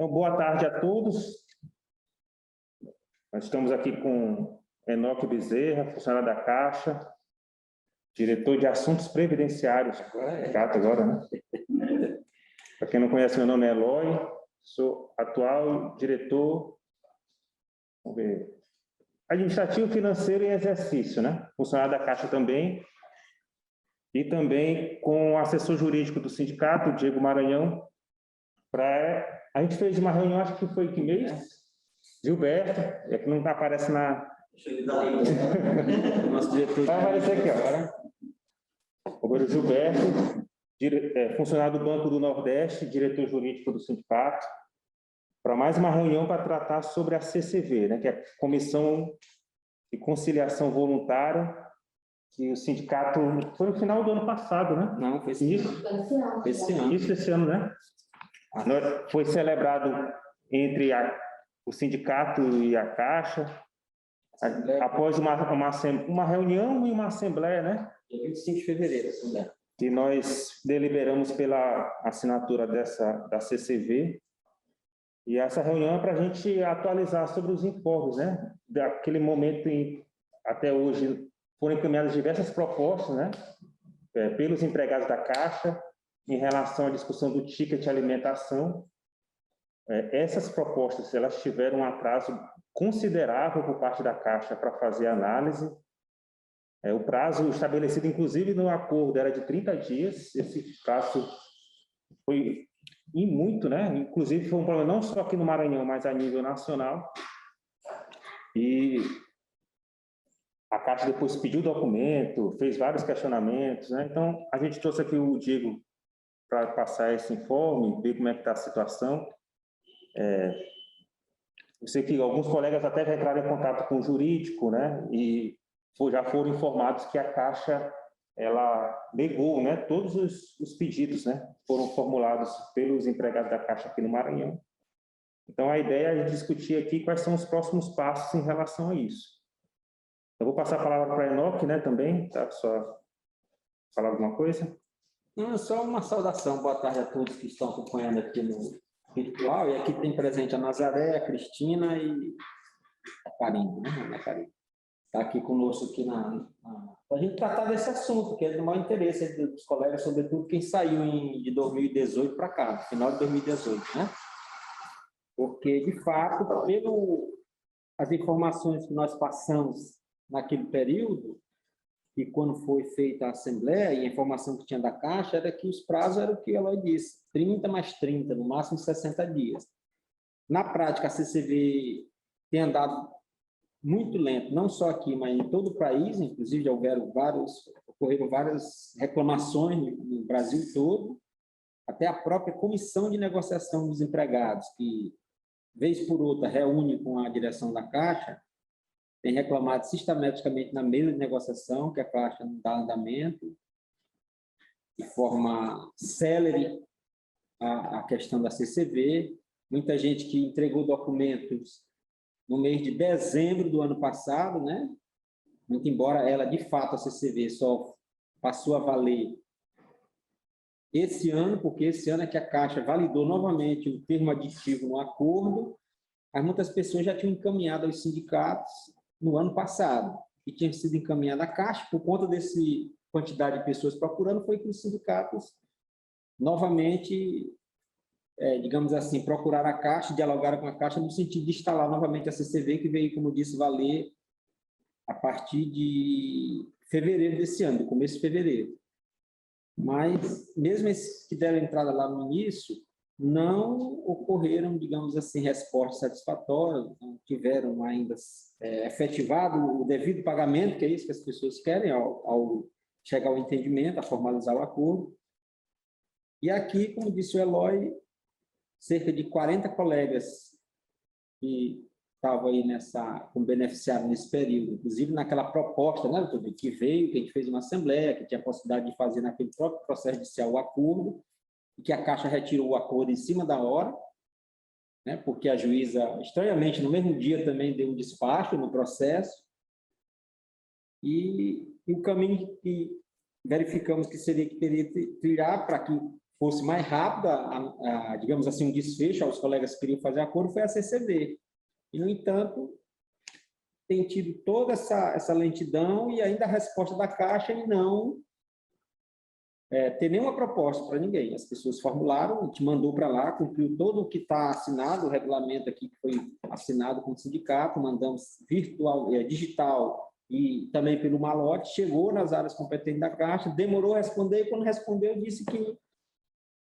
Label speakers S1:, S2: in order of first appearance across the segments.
S1: Então, boa tarde a todos. Nós estamos aqui com Enoque Bezerra, funcionário da Caixa, diretor de Assuntos Previdenciários. Gato agora, né? Para quem não conhece, meu nome é Eloy, sou atual diretor, vamos ver, administrativo, financeiro e exercício, né? Funcionário da Caixa também. E também com o assessor jurídico do sindicato, Diego Maranhão. A gente fez uma reunião, acho que foi que mês? Gilberto, é que não aparece na... Nosso diretor... Vai aparecer aqui, ó. Agora o Gilberto, funcionário do Banco do Nordeste, diretor jurídico do sindicato, para mais uma reunião para tratar sobre a CCV, né, que é a Comissão de Conciliação Voluntária, que o sindicato... Foi no final do ano passado, né?
S2: Não, foi esse ano.
S1: Esse ano, né? Foi celebrado entre o sindicato e a Caixa, após uma reunião e uma assembleia, né?
S2: Dia 25 de fevereiro, assembleia.
S1: Que nós deliberamos pela assinatura da CCV. E essa reunião é para a gente atualizar sobre os informes, né? Daquele momento até hoje foram encaminhadas diversas propostas, né? Pelos empregados da Caixa, em relação à discussão do ticket de alimentação. Essas propostas, elas tiveram um atraso considerável por parte da Caixa para fazer a análise. O prazo estabelecido, inclusive, no acordo era de 30 dias. Esse prazo foi muito, né? Inclusive, foi um problema não só aqui no Maranhão, mas a nível nacional. E a Caixa depois pediu documento, fez vários questionamentos, né? Então, a gente trouxe aqui o Diego para passar esse informe, ver como é que está a situação. Eu sei que alguns colegas até já entraram em contato com o jurídico, né? E já foram informados que a Caixa, ela negou, né? Todos os pedidos, né? Foram formulados pelos empregados da Caixa aqui no Maranhão. Então, a ideia é discutir aqui quais são os próximos passos em relação a isso. Eu vou passar a palavra para a Enoque, né? Também, tá? Só falar alguma coisa?
S2: Não, só uma saudação, boa tarde a todos que estão acompanhando aqui no virtual. E aqui tem presente a Nazaré, a Cristina e a Karine, né? A Karine. Está aqui conosco aqui para a gente tratar desse assunto, que é do maior interesse dos colegas, sobretudo quem saiu de 2018 para cá, no final de 2018, né? Porque, de fato, as informações que nós passamos naquele período, e quando foi feita a Assembleia, e a informação que tinha da Caixa era que os prazos eram o que ela disse, 30 mais 30, no máximo 60 dias. Na prática, a CCV tem andado muito lento, não só aqui, mas em todo o país, inclusive já ocorreram várias reclamações no Brasil todo, até a própria Comissão de Negociação dos Empregados, que, vez por outra, reúne com a direção da Caixa, tem reclamado sistematicamente na mesa de negociação que a Caixa não dá andamento, de forma célere a questão da CCV. Muita gente que entregou documentos no mês de dezembro do ano passado, né? Muito embora ela, de fato, a CCV só passou a valer esse ano, porque esse ano é que a Caixa validou novamente o termo aditivo no acordo, mas muitas pessoas já tinham encaminhado aos sindicatos no ano passado, e tinha sido encaminhada à Caixa, por conta dessa quantidade de pessoas procurando, foi que os sindicatos novamente, digamos assim, procuraram a Caixa, dialogaram com a Caixa no sentido de instalar novamente a CCV, que veio, como disse, valer a partir de fevereiro desse ano, do começo de fevereiro. Mas, mesmo esses que deram entrada lá no início, não ocorreram, digamos assim, respostas satisfatórias, não tiveram ainda efetivado o devido pagamento, que é isso que as pessoas querem, ao chegar ao entendimento, a formalizar o acordo. E aqui, como disse o Eloy, cerca de 40 colegas que estavam aí como beneficiários nesse período, inclusive naquela proposta, né, que veio, que a gente fez uma assembleia, que tinha a possibilidade de fazer naquele próprio processo judicial o acordo, e que a Caixa retirou o acordo em cima da hora, né, porque a juíza, estranhamente, no mesmo dia também deu um despacho no processo, e o caminho que verificamos que teria que trilhar para que fosse mais rápido, digamos assim, um desfecho aos colegas que queriam fazer acordo, foi a CCV. E, no entanto, tem tido toda essa lentidão e ainda a resposta da Caixa em não ter nenhuma proposta para ninguém. As pessoas formularam, a gente mandou para lá, cumpriu todo o que está assinado, o regulamento aqui que foi assinado com o sindicato, mandamos virtual, digital e também pelo malote, chegou nas áreas competentes da Caixa, demorou a responder, e quando respondeu, disse que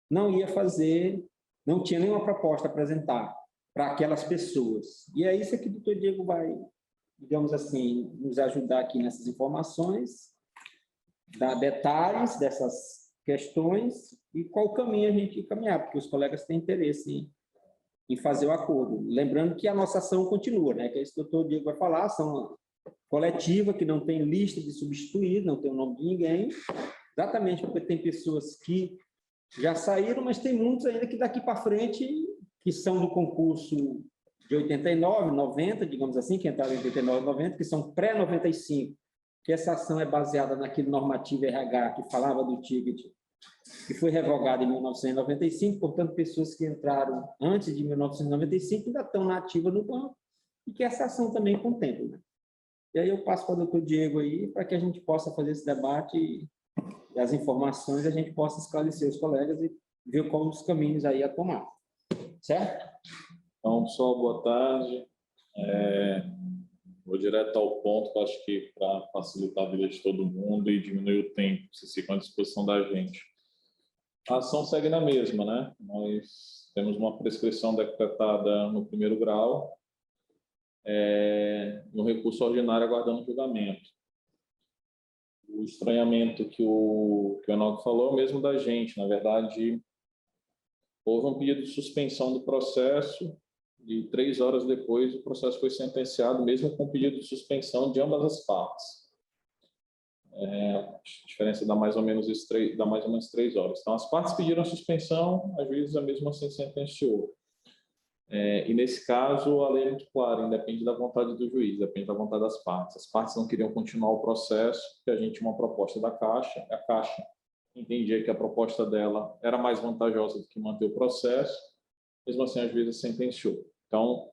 S2: não ia fazer, não tinha nenhuma proposta a apresentar para aquelas pessoas. E é isso que o doutor Diego vai, digamos assim, nos ajudar aqui nessas informações, dar detalhes dessas questões e qual caminho a gente caminhar, porque os colegas têm interesse em fazer o acordo. Lembrando que a nossa ação continua, né? Que é isso que o doutor Diego vai falar, ação coletiva, que não tem lista de substituídos, não tem o nome de ninguém, exatamente porque tem pessoas que já saíram, mas tem muitos ainda que daqui para frente, que são do concurso de 89, 90, digamos assim, que entraram em 89, 90, que são pré-95, que essa ação é baseada naquele normativo RH que falava do ticket, que foi revogado em 1995, portanto, pessoas que entraram antes de 1995 ainda estão na ativa no banco, e que essa ação também contempla. Né? E aí eu passo para o doutor Diego aí, para que a gente possa fazer esse debate e as informações a gente possa esclarecer os colegas e ver quais os caminhos aí a tomar. Certo?
S3: Então, pessoal, boa tarde. Vou direto ao ponto, que acho que para facilitar a vida de todo mundo e diminuir o tempo, se fica à disposição da gente. A ação segue na mesma, né? Nós temos uma prescrição decretada no primeiro grau, no recurso ordinário aguardando julgamento. O estranhamento que o Enoque falou é o mesmo da gente. Na verdade, houve um pedido de suspensão do processo e 3 horas depois o processo foi sentenciado, mesmo com pedido de suspensão de ambas as partes. A diferença dá mais ou menos 3 horas. Então, as partes pediram a suspensão, a juíza mesmo assim sentenciou. E nesse caso, a lei é muito clara, independe da vontade do juiz, depende da vontade das partes. As partes não queriam continuar o processo, porque a gente tinha uma proposta da Caixa, a Caixa entendia que a proposta dela era mais vantajosa do que manter o processo, mesmo assim a juíza sentenciou. Então,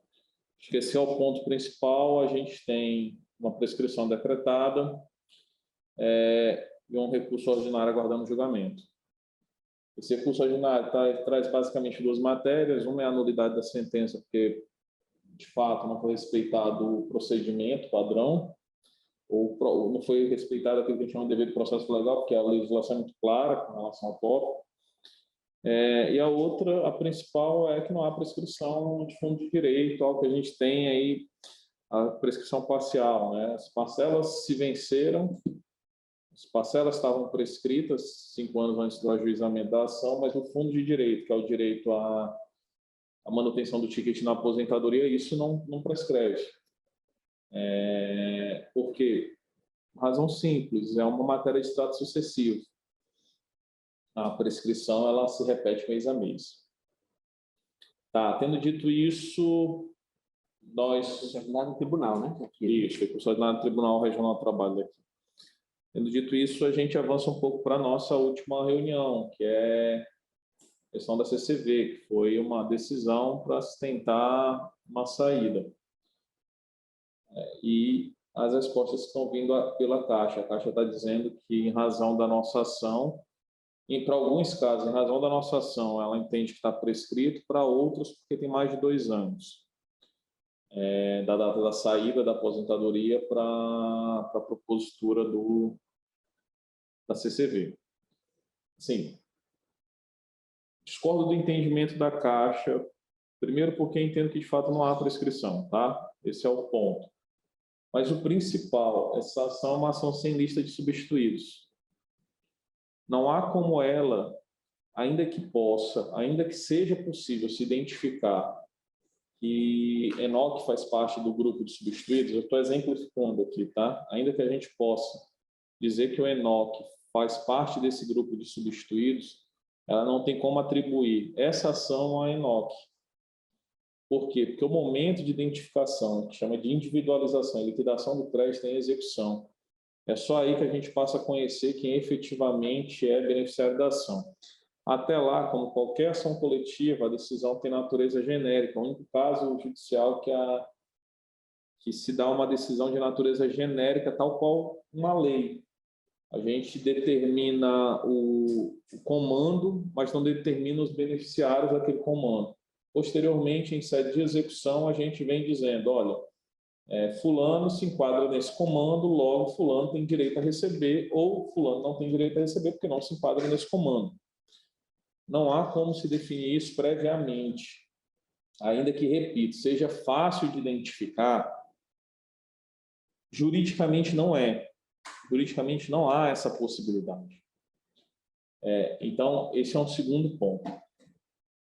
S3: acho que esse é o ponto principal, a gente tem uma prescrição decretada e um recurso ordinário aguardando julgamento. Esse recurso ordinário traz basicamente 2 matérias. Uma é a nulidade da sentença, porque, de fato, não foi respeitado o procedimento padrão, ou não foi respeitado aquilo que a gente chama de devido processo legal, porque a legislação é muito clara com relação ao tópico. E a outra, a principal, é que não há prescrição de fundo de direito, algo que a gente tem aí, a prescrição parcial, né? As parcelas se venceram, as parcelas estavam prescritas 5 anos antes do ajuizamento da ação, mas o fundo de direito, que é o direito à manutenção do ticket na aposentadoria, isso não prescreve. Por quê? Razão simples, é uma matéria de extrato sucessivo. A prescrição ela se repete mês a mês. Tá, tendo dito isso, nós...
S2: No tribunal, né?
S3: Aqui. Isso, recurso ordinário do Tribunal Regional do Trabalho daqui. Tendo dito isso, a gente avança um pouco para a nossa última reunião, que é a questão da CCV, que foi uma decisão para sustentar uma saída. E as respostas estão vindo pela Caixa. A Caixa está dizendo que, em razão da nossa ação, e para alguns casos, em razão da nossa ação, ela entende que está prescrito, para outros, porque tem mais de 2 anos. Da data da saída da aposentadoria para a propositura da CCV. Sim. Discordo do entendimento da Caixa, primeiro porque entendo que, de fato, não há prescrição, tá? Esse é o ponto. Mas o principal, essa ação é uma ação sem lista de substituídos. Não há como ela, ainda que possa, ainda que seja possível se identificar que Enoque faz parte do grupo de substituídos, eu estou exemplificando aqui, tá? Ainda que a gente possa dizer que o Enoque faz parte desse grupo de substituídos, ela não tem como atribuir essa ação a Enoque. Por quê? Porque o momento de identificação, que chama de individualização e liquidação do crédito em execução, é só aí que a gente passa a conhecer quem efetivamente é beneficiário da ação. Até lá, como qualquer ação coletiva, a decisão tem natureza genérica. O único caso judicial que se dá uma decisão de natureza genérica, tal qual uma lei. A gente determina o comando, mas não determina os beneficiários daquele comando. Posteriormente, em sede de execução, a gente vem dizendo, olha, fulano se enquadra nesse comando, logo fulano tem direito a receber, ou fulano não tem direito a receber porque não se enquadra nesse comando. Não há como se definir isso previamente. Ainda que, repito, seja fácil de identificar, juridicamente não é. Juridicamente não há essa possibilidade. Então, esse é um segundo ponto.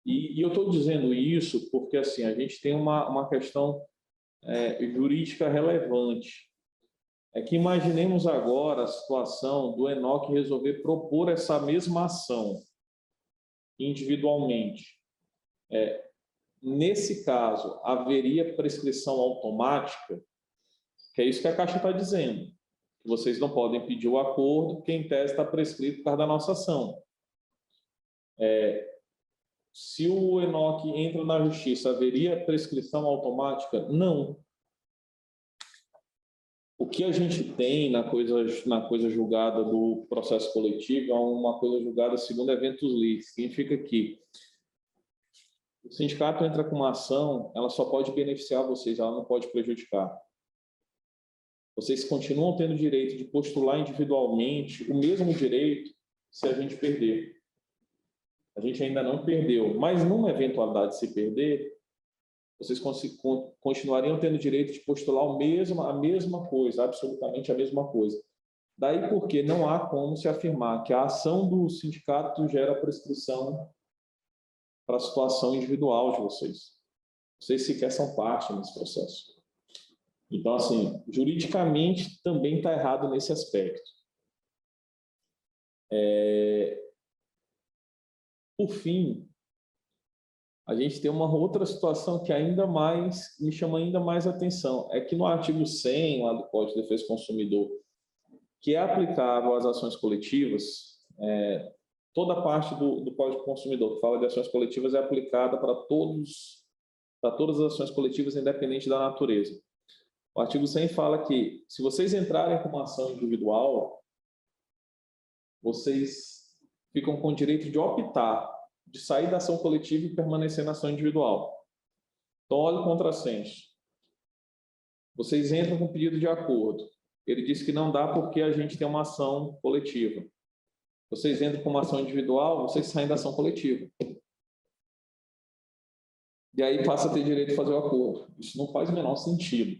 S3: E eu estou dizendo isso porque assim, a gente tem uma questão jurídica relevante. É que imaginemos agora a situação do Enoque resolver propor essa mesma ação individualmente. Nesse caso, haveria prescrição automática, que é isso que a Caixa está dizendo. Vocês não podem pedir o acordo, porque em tese está prescrito por causa da nossa ação. Se o Enoque entra na justiça, haveria prescrição automática? Não. O que a gente tem na coisa julgada do processo coletivo é uma coisa julgada segundo eventos lis. Significa que o sindicato entra com uma ação, ela só pode beneficiar vocês, ela não pode prejudicar. Vocês continuam tendo o direito de postular individualmente o mesmo direito se a gente perder. A gente ainda não perdeu, mas numa eventualidade de se perder, vocês continuariam tendo o direito de postular a mesma coisa, absolutamente a mesma coisa. Daí porque não há como se afirmar que a ação do sindicato gera prescrição para a situação individual de vocês. Vocês sequer são parte nesse processo. Então, assim, juridicamente também está errado nesse aspecto. Por fim, a gente tem uma outra situação que ainda mais me chama ainda mais atenção. É que no artigo 100 lá do Código de Defesa do Consumidor, que é aplicável às ações coletivas, toda a parte do Código do Consumidor que fala de ações coletivas é aplicada para todas as ações coletivas, independente da natureza. O artigo 100 fala que, se vocês entrarem com uma ação individual, vocês ficam com o direito de optar, de sair da ação coletiva e permanecer na ação individual. Então, olha o contrassenso. Vocês entram com pedido de acordo. Ele diz que não dá porque a gente tem uma ação coletiva. Vocês entram com uma ação individual, vocês saem da ação coletiva. E aí passa a ter direito de fazer o acordo. Isso não faz o menor sentido.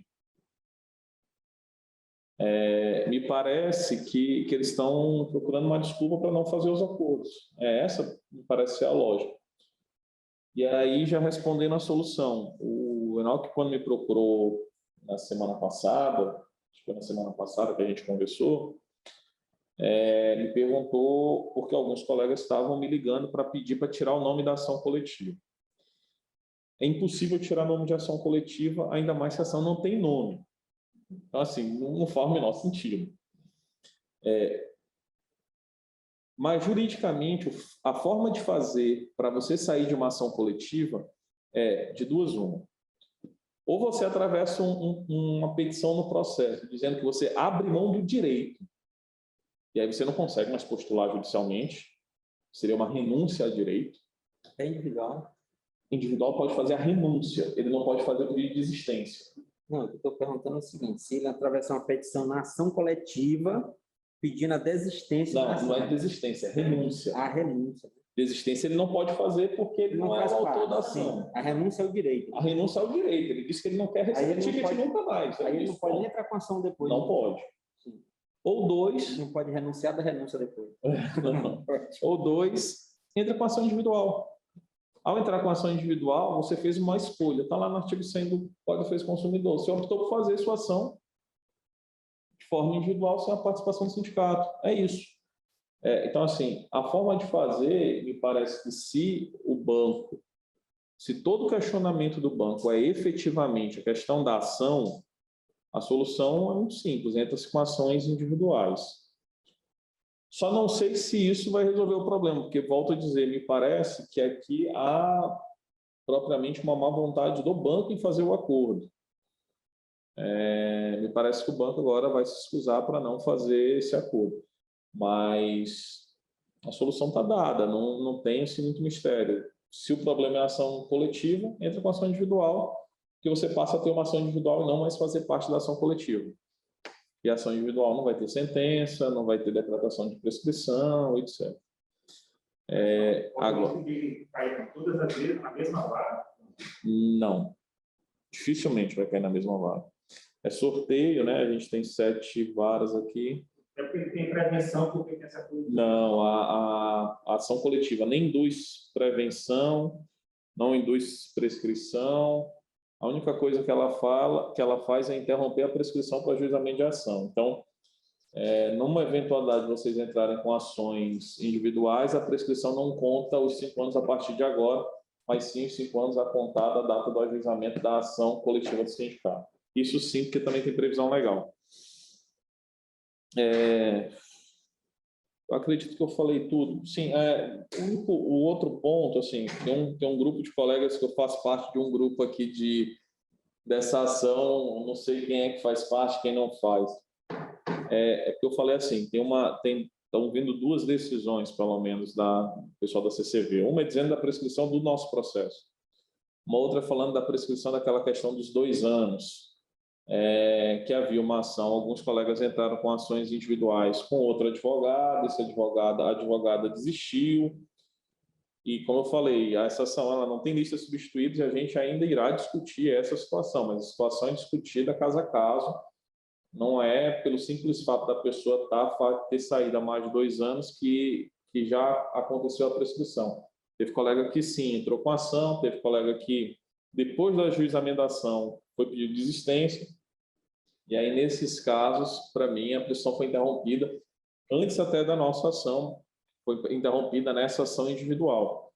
S3: Me parece que eles estão procurando uma desculpa para não fazer os acordos. Essa me parece ser a lógica. E aí, já respondendo a solução, o Enoque, quando me procurou na semana passada, acho que foi na semana passada que a gente conversou, me perguntou porque alguns colegas estavam me ligando para pedir para tirar o nome da ação coletiva. É impossível tirar nome de ação coletiva, ainda mais se a ação não tem nome. Então, assim, não faz o menor sentido. Mas, juridicamente, a forma de fazer para você sair de uma ação coletiva é de duas uma. Ou você atravessa uma petição no processo, dizendo que você abre mão do direito, e aí você não consegue mais postular judicialmente, seria uma renúncia a direito.
S2: É individual.
S3: Individual pode fazer a renúncia, ele não pode fazer o pedido de desistência.
S2: Não, eu estou perguntando o seguinte, se ele atravessar uma petição na ação coletiva, pedindo a desistência...
S3: Não é desistência, é renúncia.
S2: A renúncia.
S3: Desistência ele não pode fazer porque ele não é o autor da ação.
S2: A renúncia é o direito.
S3: A renúncia é o direito. Ele disse que ele não quer receber ticket nunca mais.
S2: Aí ele não pode nem entrar com ação depois.
S3: Não pode.
S2: Sim.
S3: Ou dois...
S2: Ele não pode renunciar da renúncia depois.
S3: Não. Ou dois, entra com ação individual. Ao entrar com ação individual, você fez uma escolha. Está lá no artigo 100 do Código de Defesa do Consumidor. Você optou por fazer sua ação de forma individual sem a participação do sindicato. É isso. Então, assim, a forma de fazer, me parece que se todo o questionamento do banco é efetivamente a questão da ação, a solução é muito simples, entra-se com ações individuais. Só não sei se isso vai resolver o problema, porque, volto a dizer, me parece que aqui há propriamente uma má vontade do banco em fazer o acordo. Me parece que o banco agora vai se escusar para não fazer esse acordo. Mas a solução está dada, não tem assim, muito mistério. Se o problema é a ação coletiva, entra com a ação individual, que você passa a ter uma ação individual e não mais fazer parte da ação coletiva. E a ação individual não vai ter sentença, não vai ter decretação de prescrição, etc. Agora,
S1: cair todas as vezes na mesma vara?
S3: não. Dificilmente vai cair na mesma vara. É sorteio, né? A gente tem 7 varas aqui.
S1: É porque tem prevenção, porque tem essa coisa.
S3: Não, a ação coletiva nem induz prevenção, não induz prescrição. A única coisa que ela faz é interromper a prescrição para ajuizamento de ação. Então, numa eventualidade de vocês entrarem com ações individuais, a prescrição não conta os 5 anos a partir de agora, mas sim os 5 anos a contar da data do ajuizamento da ação coletiva do sindicato. Isso sim, porque também tem previsão legal. Eu acredito que eu falei tudo. Sim, o outro ponto, assim, tem um grupo de colegas que eu faço parte de um grupo aqui dessa ação, não sei quem é que faz parte, quem não faz. Porque eu falei assim, estão vindo 2 decisões, pelo menos, do pessoal da CCV. Uma é dizendo da prescrição do nosso processo. Uma outra é falando da prescrição daquela questão dos 2 anos. Que havia uma ação, alguns colegas entraram com ações individuais com outro advogado, a advogada desistiu, e como eu falei, essa ação ela não tem lista de substituídos e a gente ainda irá discutir essa situação, mas a situação é discutida caso a caso, não é pelo simples fato da pessoa ter saído há mais de 2 anos que já aconteceu a prescrição. Teve colega que sim, entrou com ação, teve colega que depois do ajuizamento da ação foi pedido desistência, e aí nesses casos, para mim, a prescrição foi interrompida antes até da nossa ação, foi interrompida nessa ação individual.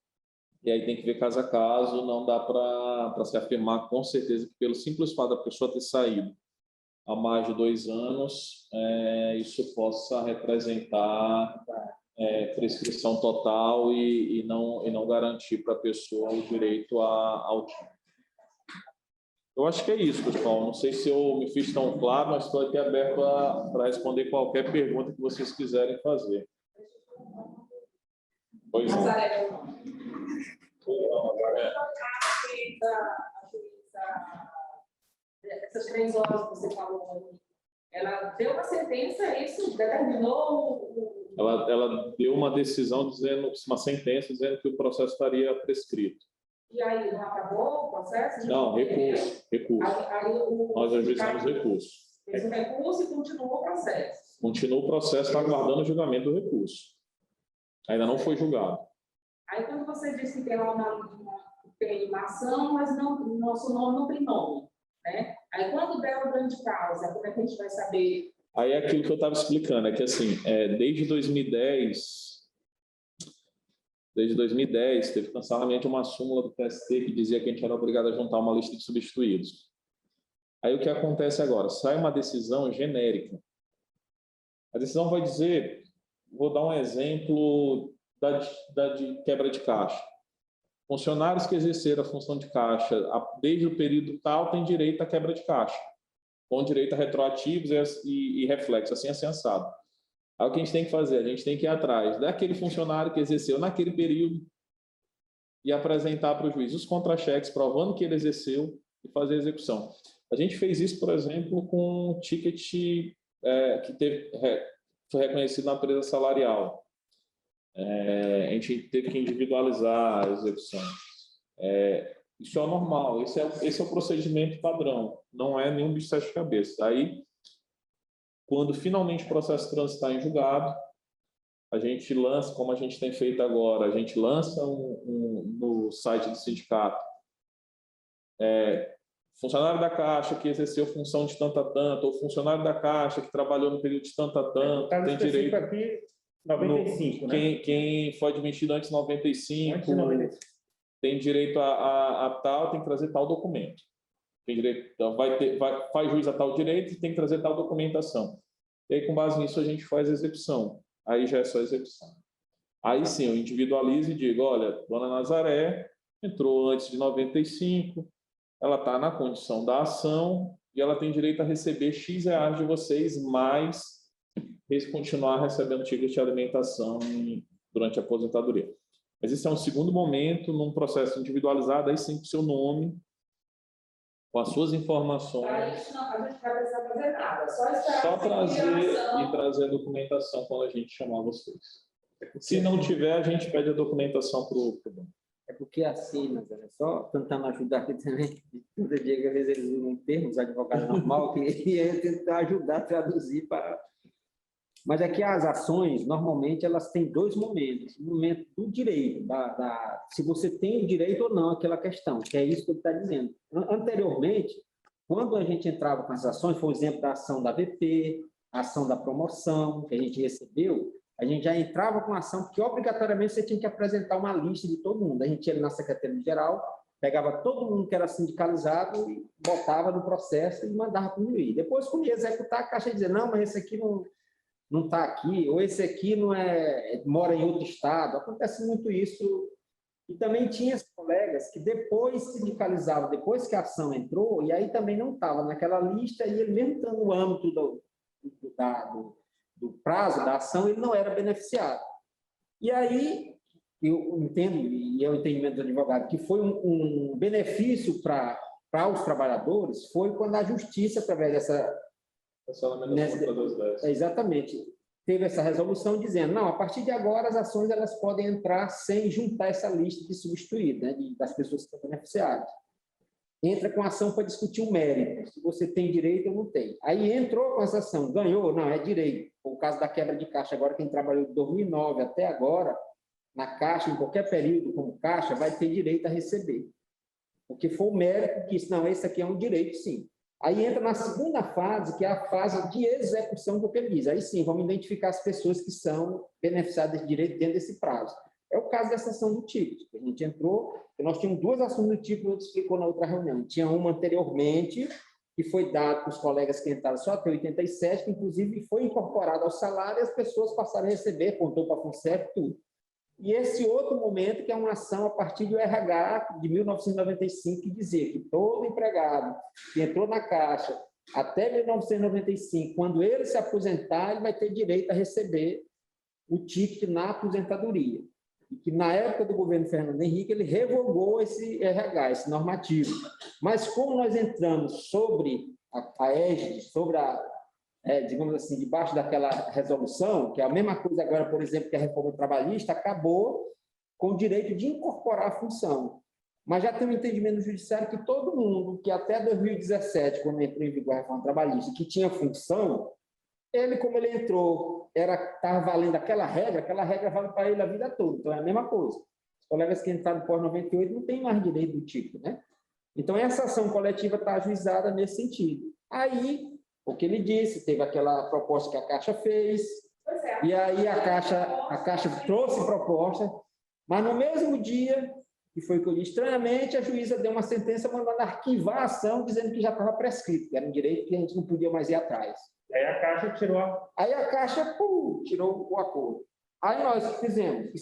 S3: E aí tem que ver caso a caso, não dá para se afirmar com certeza que pelo simples fato da pessoa ter saído há mais de 2 anos, isso possa representar prescrição total e não garantir para a pessoa o direito ao título. Eu acho que é isso, pessoal. Não sei se eu me fiz tão claro, mas estou aqui aberto para responder qualquer pergunta que vocês quiserem fazer. Pois é.
S4: Essas 3 horas que você falou, ela deu uma sentença, isso determinou
S3: Ela deu uma decisão uma sentença dizendo que o processo estaria prescrito.
S4: E aí, não acabou o processo?
S3: Não, recurso. Nós ajuizamos recurso.
S4: Fez o recurso e continuou o processo.
S3: Continua o processo, está aguardando o julgamento do recurso. Ainda não foi julgado.
S4: Aí, quando você disse que tem lá uma ação, mas o nosso nome não tem nome, né? Aí, quando der o grande causa, como é que a gente vai saber?
S3: Aí é aquilo que eu estava explicando, é que assim, desde 2010, teve cancelamento de uma súmula do TST que dizia que a gente era obrigado a juntar uma lista de substituídos. Aí o que acontece agora? Sai uma decisão genérica. A decisão vai dizer, vou dar um exemplo de quebra de caixa. Funcionários que exerceram a função de caixa desde o período tal têm direito à quebra de caixa, com direito a retroativos e reflexos, assim assado. Aí o que a gente tem que fazer? A gente tem que ir atrás daquele funcionário que exerceu naquele período e apresentar para o juiz os contra-cheques provando que ele exerceu e fazer a execução. A gente fez isso, por exemplo, com um ticket que foi reconhecido na natureza salarial. A gente teve que individualizar a execução. Isso é normal, esse é o procedimento padrão, não é nenhum bicho de 7 cabeças. Aí, quando finalmente o processo transitar em julgado, a gente lança, como a gente tem feito agora, a gente lança no site do sindicato, funcionário da Caixa que exerceu função de tanto a tanto, ou funcionário da Caixa que trabalhou no período de tanto a tanto, tem direito...
S1: Aqui, 95, né?
S3: Quem foi admitido antes de 95,
S1: Antes de 95.
S3: tem direito a tal, tem que trazer tal documento. Tem direito, então faz juiz a tal direito e tem que trazer tal documentação. E aí, com base nisso, a gente faz a execução. aí já é só execução. Aí sim, eu individualizo e digo, olha, Dona Nazaré entrou antes de 95, ela está na condição da ação e ela tem direito a receber X reais de vocês, mais continuar recebendo ticket de alimentação durante a aposentadoria. Mas esse é um segundo momento, num processo individualizado, aí sim com o seu nome, com as suas informações.
S4: Para isso, não, a gente não vai precisar fazer nada, só esperar.
S3: Só trazer a documentação quando a gente chamar vocês. Se não tiver, a gente pede a documentação para o banco.
S2: É porque assim, Nazaré, só tentando ajudar aqui também, todo dia que às vezes eles usam termos, advogado normal, e eu tento ajudar a traduzir para... Mas aqui as ações, normalmente, elas têm dois momentos. O momento do direito, se você tem o direito ou não àquela questão, que é isso que ele está dizendo. Anteriormente, quando a gente entrava com as ações, foi o exemplo da ação da VP, a ação da promoção, que a gente recebeu, a gente já entrava com a ação que, obrigatoriamente, você tinha que apresentar uma lista de todo mundo. A gente ia na Secretaria-Geral, pegava todo mundo que era sindicalizado e botava no processo e mandava para o juiz. Depois, quando ia executar, a Caixa ia dizer, não, mas esse aqui não está aqui, ou esse aqui não mora em outro estado. Acontece muito isso. E também tinha colegas que depois sindicalizavam, depois que a ação entrou, e aí também não estava naquela lista, e ele mesmo estando no âmbito do prazo da ação, ele não era beneficiado. E aí, eu entendo, e é o entendimento do advogado, que foi um benefício para os trabalhadores, foi quando a justiça, através dessa... Exatamente. Teve essa resolução dizendo, não, a partir de agora as ações elas podem entrar sem juntar essa lista de substituídos, né, das pessoas que estão beneficiadas. Entra com ação para discutir o mérito, se você tem direito ou não tem. Aí entrou com essa ação, ganhou, não, é direito. Por causa da quebra de caixa, agora quem trabalhou de 2009 até agora, na caixa, em qualquer período como caixa, vai ter direito a receber. Porque foi o mérito que disse, não, esse aqui é um direito, sim. Aí entra na segunda fase, que é a fase de execução do que ele diz. Aí sim, vamos identificar as pessoas que são beneficiadas de direito dentro desse prazo. É o caso dessa ação do ticket. A gente entrou, nós tínhamos duas ações do ticket, que explicou na outra reunião. Tinha uma anteriormente, que foi dado para os colegas que entraram só até 87, que inclusive foi incorporado ao salário e as pessoas passaram a receber, contou para a FUNCEF, tudo. E esse outro momento, que é uma ação a partir do RH de 1995, que dizia que todo empregado que entrou na Caixa até 1995, quando ele se aposentar, ele vai ter direito a receber o ticket na aposentadoria. E que, na época do governo Fernando Henrique, ele revogou esse RH, esse normativo. Mas, como nós entramos sobre a égide, sobre digamos assim, debaixo daquela resolução, que é a mesma coisa agora, por exemplo, que a reforma trabalhista, acabou com o direito de incorporar a função. Mas já tem um entendimento no judiciário que todo mundo que até 2017, quando entrou em vigor a reforma trabalhista, que tinha função, ele, como ele entrou, estava valendo aquela regra vale para ele a vida toda. Então, é a mesma coisa. Os colegas que entraram pós-98 não têm mais direito do tipo, né? Então, essa ação coletiva está ajuizada nesse sentido. Aí, o que ele disse, teve aquela proposta que a Caixa fez, e aí a Caixa trouxe proposta, mas no mesmo dia, que foi o que eu disse, estranhamente, a juíza deu uma sentença mandando arquivar a ação, dizendo que já estava prescrito, que era um direito que a gente não podia mais ir atrás.
S1: Aí a Caixa tirou
S2: tirou o acordo. Aí nós fizemos,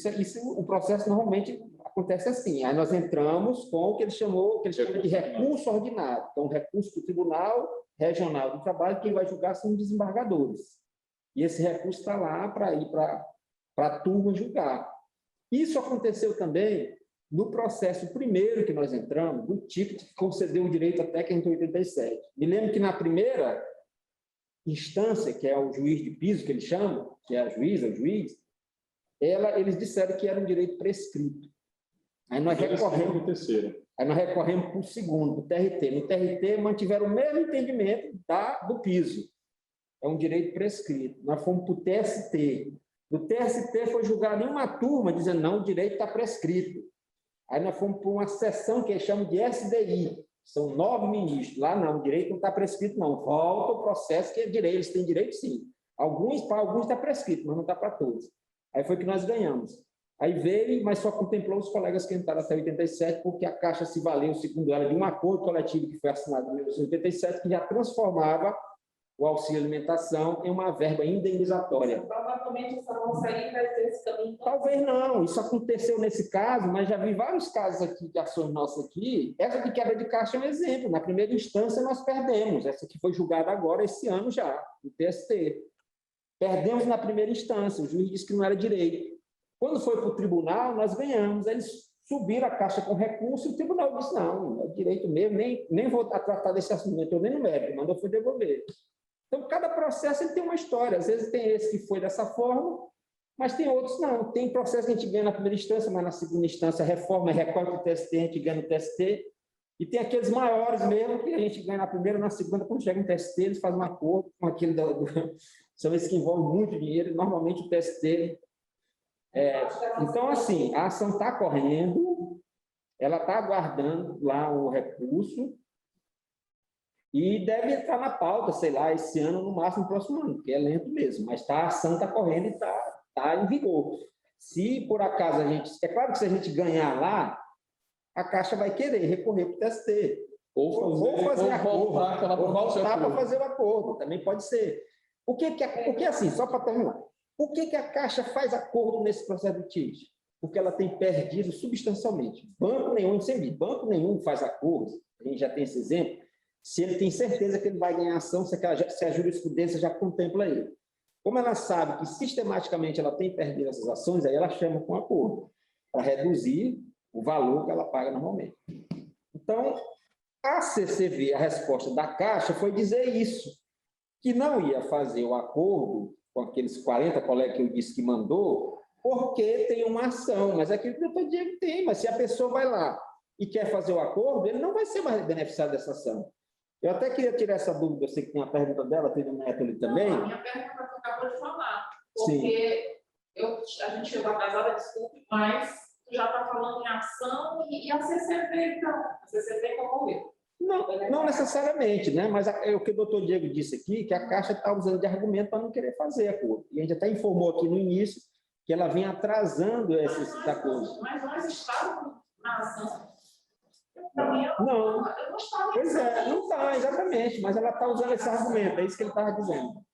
S2: o processo normalmente acontece assim, aí nós entramos com o que ele chamou de recurso ordinário, então recurso para o Tribunal Regional do Trabalho, quem vai julgar são os desembargadores. E esse recurso está lá para ir para a turma julgar. Isso aconteceu também no processo primeiro que nós entramos, do ticket que concedeu o direito até que em 87. Me lembro que na primeira instância, que é o juiz de piso, que eles chamam, que é a juíza, o juiz, eles disseram que era um direito prescrito. Aí nós recorremos para o segundo, do TRT. No TRT, mantiveram o mesmo entendimento do piso. É um direito prescrito. Nós fomos para o TST. No TST foi julgado em uma turma, dizendo, não, o direito está prescrito. Aí nós fomos para uma sessão que eles chamam de SDI. São 9 ministros. Lá não, o direito não está prescrito, não. Volta o processo que é direito. Eles têm direito, sim. Para alguns está prescrito, mas não está para todos. Aí foi que nós ganhamos. Aí veio, mas só contemplou os colegas que entraram até 87, porque a Caixa se valeu, segundo ela, de um acordo coletivo que foi assinado em 1987, que já transformava o auxílio alimentação em uma verba indenizatória.
S4: Provavelmente essa nossa aí vai ter esse caminho.
S2: Talvez não, isso aconteceu nesse caso, mas já vi vários casos aqui de ações nossas aqui. Essa de quebra de caixa é um exemplo. Na primeira instância nós perdemos, essa que foi julgada agora esse ano já, no TST. Perdemos na primeira instância, o juiz disse que não era direito. Quando foi para o tribunal, nós ganhamos. Eles subiram a caixa com recurso e o tribunal disse, não, é direito mesmo, nem vou tratar desse assunto, não estou nem no mérito, mandou foi devolver. Então, cada processo ele tem uma história. Às vezes tem esse que foi dessa forma, mas tem outros não. Tem processo que a gente ganha na primeira instância, mas na segunda instância reforma, recorte do TST, a gente ganha no TST. E tem aqueles maiores mesmo, que a gente ganha na primeira, na segunda, quando chega no TST, eles fazem um acordo com aquele são esses que envolvem muito dinheiro, e normalmente o TST... Então, assim, a ação está correndo, ela está aguardando lá o recurso, e deve entrar na pauta, sei lá, esse ano, no máximo, no próximo ano, porque é lento mesmo, mas a ação está correndo e está em vigor. Se, por acaso, a gente... É claro que se a gente ganhar lá, a Caixa vai querer recorrer para o TST. Ou fazer acordo, ou voltar para fazer o acordo, também pode ser. Porque assim, só para terminar, por que a Caixa faz acordo nesse processo de litígio? Porque ela tem perdido substancialmente. Banco nenhum faz acordo, a gente já tem esse exemplo, se ele tem certeza que ele vai ganhar ação, se a jurisprudência já contempla ele. Como ela sabe que sistematicamente ela tem perdido essas ações, aí ela chama com acordo, para reduzir o valor que ela paga normalmente. Então, a CCV, a resposta da Caixa foi dizer isso, que não ia fazer o acordo com aqueles 40 colegas que eu disse que mandou, porque tem uma ação, mas aquilo que o doutor Diego tem, mas se a pessoa vai lá e quer fazer o acordo, ele não vai ser mais beneficiado dessa ação. Eu até queria tirar essa dúvida, eu sei que tem a pergunta dela, tem o Neto ali também.
S4: Não, a minha pergunta que você acabou de falar, porque a gente chegou atrasada, desculpe, mas já está falando em ação e a CCV, então, a CCV concorreu.
S2: Não necessariamente, né? Mas o que o doutor Diego disse aqui, que a Caixa está usando de argumento para não querer fazer acordo. E a gente até informou aqui no início que ela vem atrasando esses acordos.
S4: Mas nós estávamos na ação.
S2: Não. Pois é, não está, exatamente, mas ela está usando esse argumento, é isso que ele estava dizendo.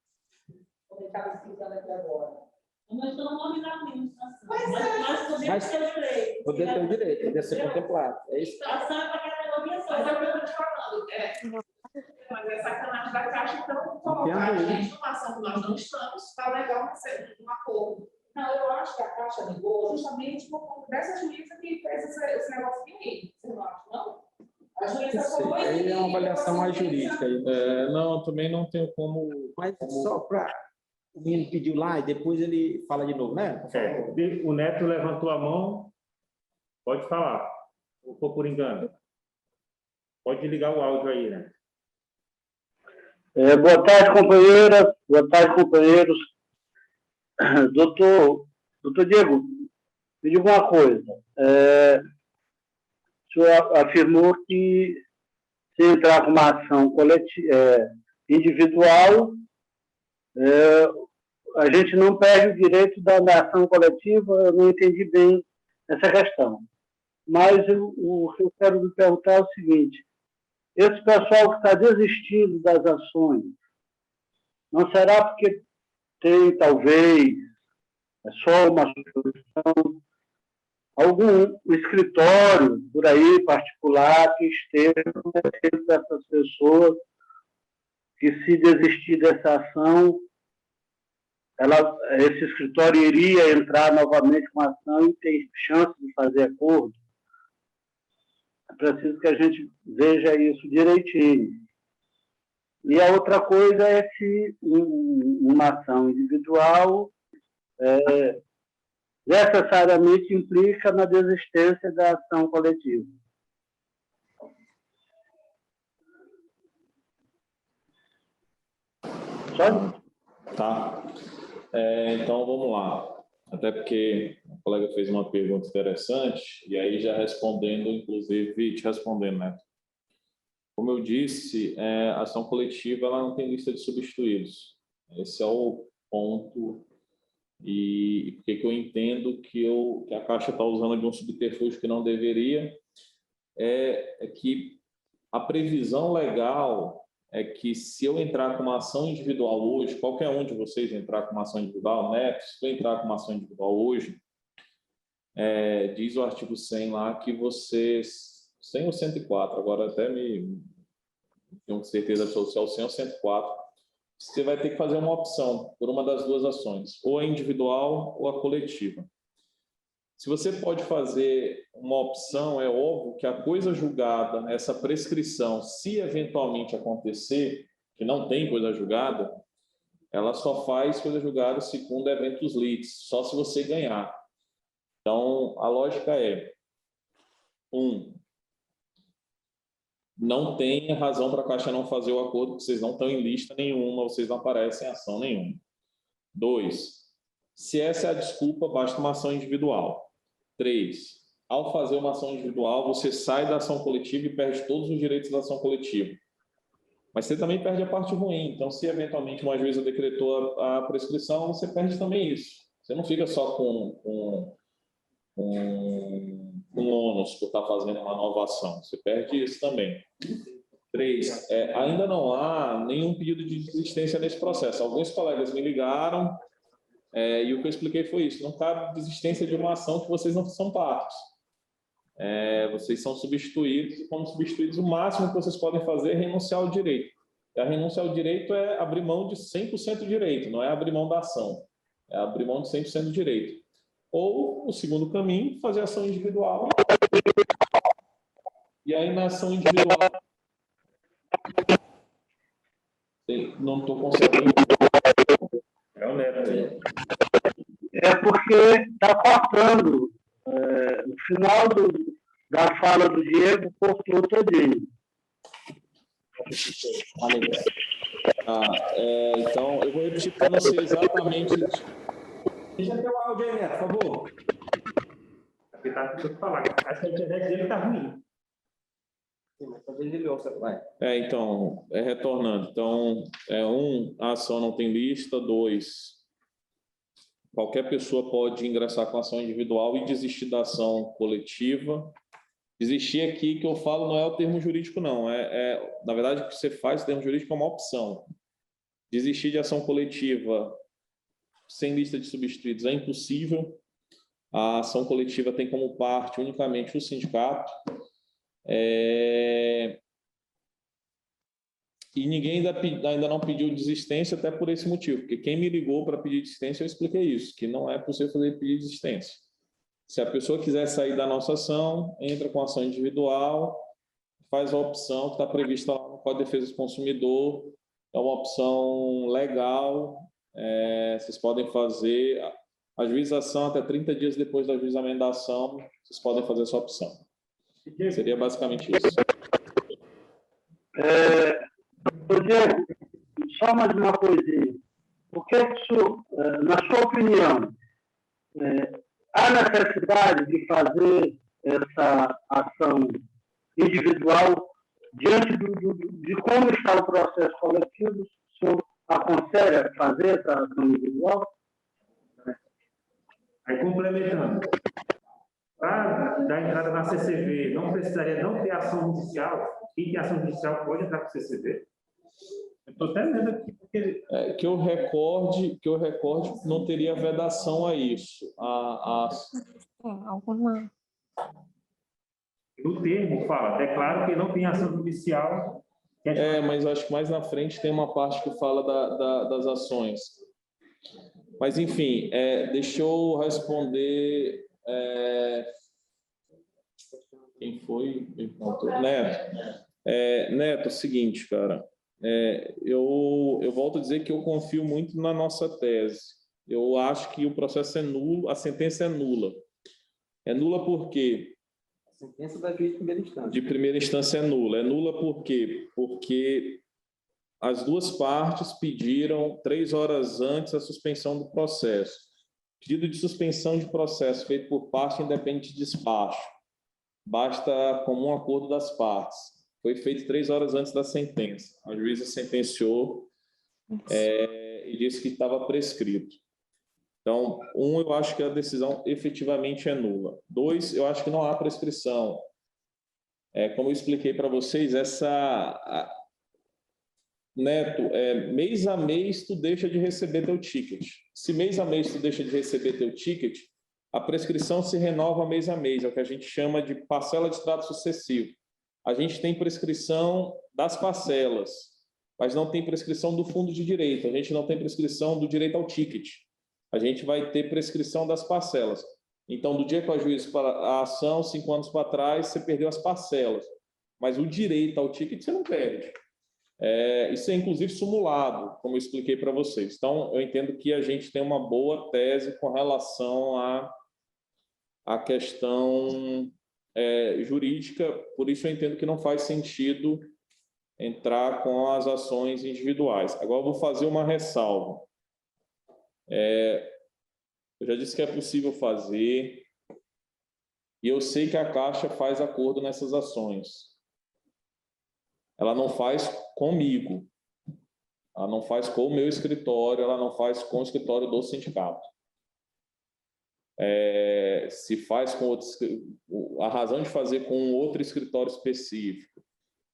S4: Ele estava explicando aqui agora.
S5: Nós estamos nominando administração.
S4: Nós podemos ter o direito.
S2: Poder ter o direito, poder ser contemplado. É isso.
S5: A ação é para categoria só.
S4: Mas é o que eu estou te falando. Mas é sacanagem da Caixa, então, colocar a gente numa ação que nós não estamos, está legal um acordo. Não, eu acho que a Caixa ligou justamente por conta dessa juíza que fez esse negócio aqui. Você não acha, não? A juíza falou
S2: aí é uma avaliação mais jurídica.
S3: Não, também não tenho como...
S2: Mas só para... O menino pediu lá e depois ele fala de novo, né?
S1: O Neto levantou a mão. Pode falar. Ou foi por engano? Pode ligar o áudio aí, né?
S6: Boa tarde, companheiras. Boa tarde, companheiros. Doutor Diego, me diga uma coisa. O senhor afirmou que se entrar com uma ação individual, a gente não perde o direito da ação coletiva. Eu não entendi bem essa questão. Mas o que eu quero me perguntar é o seguinte: esse pessoal que está desistindo das ações, não será porque tem, talvez, só uma solução, algum escritório por aí particular que esteja com essas pessoas que, se desistir dessa ação, esse escritório iria entrar novamente com a ação e ter chance de fazer acordo? É preciso que a gente veja isso direitinho. E a outra coisa é se uma ação individual necessariamente implica na desistência da ação coletiva. Só?
S3: Tá. Então, vamos lá. Até porque o colega fez uma pergunta interessante, e aí já respondendo, inclusive, te respondendo, né? Como eu disse, a ação coletiva ela não tem lista de substituídos. Esse é o ponto, e porque que eu entendo que a Caixa está usando de um subterfúgio que não deveria, é que a previsão legal é que se eu entrar com uma ação individual hoje, qualquer um de vocês entrar com uma ação individual, Neto, se eu entrar com uma ação individual hoje, diz o artigo 100 lá que vocês, 100 ou 104, agora até me tenho certeza se é o 100 ou 104, você vai ter que fazer uma opção por uma das duas ações, ou a individual ou a coletiva. Se você pode fazer uma opção, é óbvio que a coisa julgada, essa prescrição, se eventualmente acontecer, que não tem coisa julgada, ela só faz coisa julgada segundo eventos litis, só se você ganhar. Então, a lógica é, não tem razão para a Caixa não fazer o acordo, porque vocês não estão em lista nenhuma, vocês não aparecem em ação nenhuma. 2, se essa é a desculpa, basta uma ação individual. 3, ao fazer uma ação individual, você sai da ação coletiva e perde todos os direitos da ação coletiva. Mas você também perde a parte ruim. Então, se eventualmente uma juíza decretou a prescrição, você perde também isso. Você não fica só com ônus por estar fazendo uma nova ação. Você perde isso também. 3, ainda não há nenhum pedido de desistência nesse processo. Alguns colegas me ligaram e o que eu expliquei foi isso. Não cabe desistência de uma ação que vocês não são partes. Vocês são substituídos e, como substituídos, o máximo que vocês podem fazer é renunciar ao direito. E a renúncia ao direito é abrir mão de 100% do direito, não é abrir mão da ação. É abrir mão de 100% do direito. Ou, o segundo caminho, fazer ação individual. E aí, na ação individual, não estou conseguindo.
S1: É o Neto aí.
S6: É porque está faltando o final da fala do Diego, cortou todinho.
S3: Então, eu vou repetir para você exatamente.
S2: Deixa eu ter o áudio aí, Neto, por favor.
S1: Porque tá tudo falar. Acho que a internet dele está ruim.
S2: Sim, mas talvez ele ouça. Vai.
S3: Então, retornando. Então, a ação não tem lista. 2, qualquer pessoa pode ingressar com ação individual e desistir da ação coletiva. Desistir aqui, que eu falo, não é o termo jurídico, não. Na verdade, o que você faz, o termo jurídico é uma opção. Desistir de ação coletiva sem lista de substituídos é impossível. A ação coletiva tem como parte unicamente o sindicato. E ninguém ainda não pediu desistência, até por esse motivo, porque quem me ligou para pedir desistência, eu expliquei isso, que não é possível fazer pedir desistência. Se a pessoa quiser sair da nossa ação, entra com ação individual, faz a opção que está prevista lá no Código de Defesa do Consumidor, é uma opção legal, vocês podem fazer a juização até 30 dias depois do ajuizamento da ação, vocês podem fazer essa opção. Seria basicamente isso.
S6: Diego, só mais uma coisinha. O que na sua opinião, há necessidade de fazer essa ação individual diante de como está o processo coletivo? O senhor aconselha fazer essa ação individual?
S1: Aí, complementando, para dar entrada na CCV, não precisaria não ter ação judicial? Quem tem ação judicial pode entrar com o CCV? Eu estou até vendo aqui, porque...
S3: Que eu recorde, não teria vedação a isso.
S7: Alguma...
S1: No termo fala, declaro que não tem ação judicial.
S3: Mas acho que mais na frente tem uma parte que fala das ações. Mas, enfim, deixa eu responder... Quem foi? Neto. Neto, é o seguinte, cara. Eu volto a dizer que eu confio muito na nossa tese. Eu acho que o processo é nulo, a sentença é nula. É nula por quê?
S2: A sentença da juiz de primeira instância.
S3: De primeira instância é nula. É nula por quê? Porque as duas partes pediram 3 horas antes a suspensão do processo. Pedido de suspensão de processo feito por parte independente de despacho. Basta comum acordo das partes. Foi feito 3 horas antes da sentença. A juíza sentenciou e disse que estava prescrito. Então, eu acho que a decisão efetivamente é nula. 2, eu acho que não há prescrição. Como eu expliquei para vocês, Neto, mês a mês tu deixa de receber teu ticket. Se mês a mês tu deixa de receber teu ticket, a prescrição se renova mês a mês, é o que a gente chama de parcela de extrato sucessivo. A gente tem prescrição das parcelas, mas não tem prescrição do fundo de direito, a gente não tem prescrição do direito ao ticket. A gente vai ter prescrição das parcelas. Então, do dia que o juiz para a ação, 5 anos para trás, você perdeu as parcelas, mas o direito ao ticket você não perde. Isso é, inclusive, simulado, como eu expliquei para vocês. Então, eu entendo que a gente tem uma boa tese com relação à questão jurídica, por isso eu entendo que não faz sentido entrar com as ações individuais. Agora, eu vou fazer uma ressalva. Eu já disse que é possível fazer, e eu sei que a Caixa faz acordo nessas ações. Ela não faz comigo, ela não faz com o meu escritório, ela não faz com o escritório do sindicato. Se faz com outro, a razão de fazer com outro escritório específico,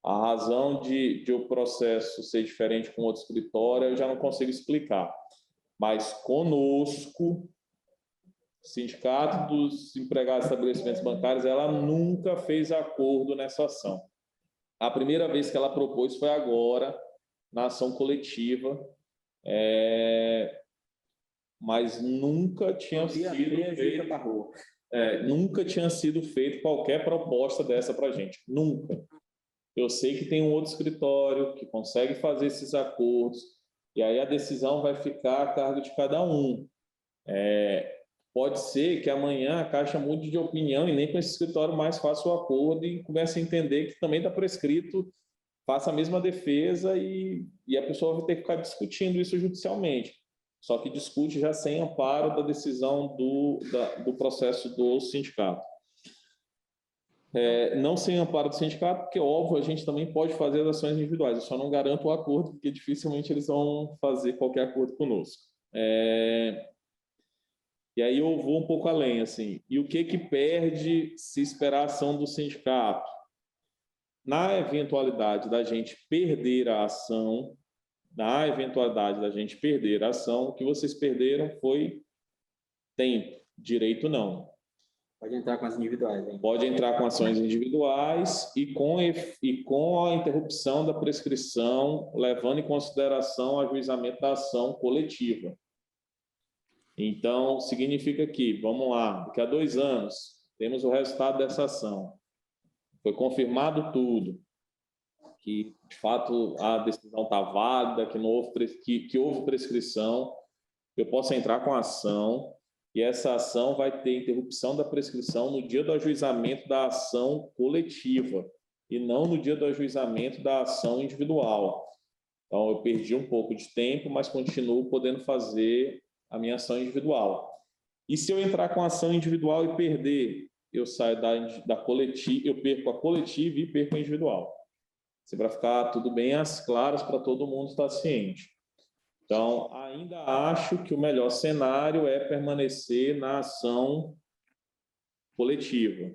S3: a razão de o processo ser diferente com outro escritório, eu já não consigo explicar. Mas conosco, Sindicato dos Empregados de Estabelecimentos Bancários, ela nunca fez acordo nessa ação. A primeira vez que ela propôs foi agora, na ação coletiva, mas nunca tinha sido feito qualquer proposta dessa para a gente. Nunca. Eu sei que tem um outro escritório que consegue fazer esses acordos, e aí a decisão vai ficar a cargo de cada um. Pode ser que amanhã a Caixa mude de opinião e nem com esse escritório mais faça o acordo e comece a entender que também está prescrito, faça a mesma defesa e a pessoa vai ter que ficar discutindo isso judicialmente. Só que discute já sem amparo da decisão do processo do sindicato. Não sem amparo do sindicato, porque, óbvio, a gente também pode fazer as ações individuais. Eu só não garanto o acordo, porque dificilmente eles vão fazer qualquer acordo conosco. E aí eu vou um pouco além, assim. E o que perde se esperar a ação do sindicato? Na eventualidade da gente perder a ação, o que vocês perderam foi tempo, direito não.
S2: Pode entrar com as individuais, hein?
S3: Pode entrar com ações individuais e com a interrupção da prescrição, levando em consideração o ajuizamento da ação coletiva. Então, significa que, vamos lá, daqui a 2 anos, temos o resultado dessa ação. Foi confirmado tudo, que, de fato, a decisão está válida, que houve prescrição, eu posso entrar com a ação, e essa ação vai ter interrupção da prescrição no dia do ajuizamento da ação coletiva, e não no dia do ajuizamento da ação individual. Então, eu perdi um pouco de tempo, mas continuo podendo fazer a minha ação individual. E se eu entrar com a ação individual e perder, eu saio da coletiva, eu perco a coletiva e perco a individual. Isso para ficar tudo bem às claras para todo mundo estar ciente. Então, ainda acho que o melhor cenário é permanecer na ação coletiva.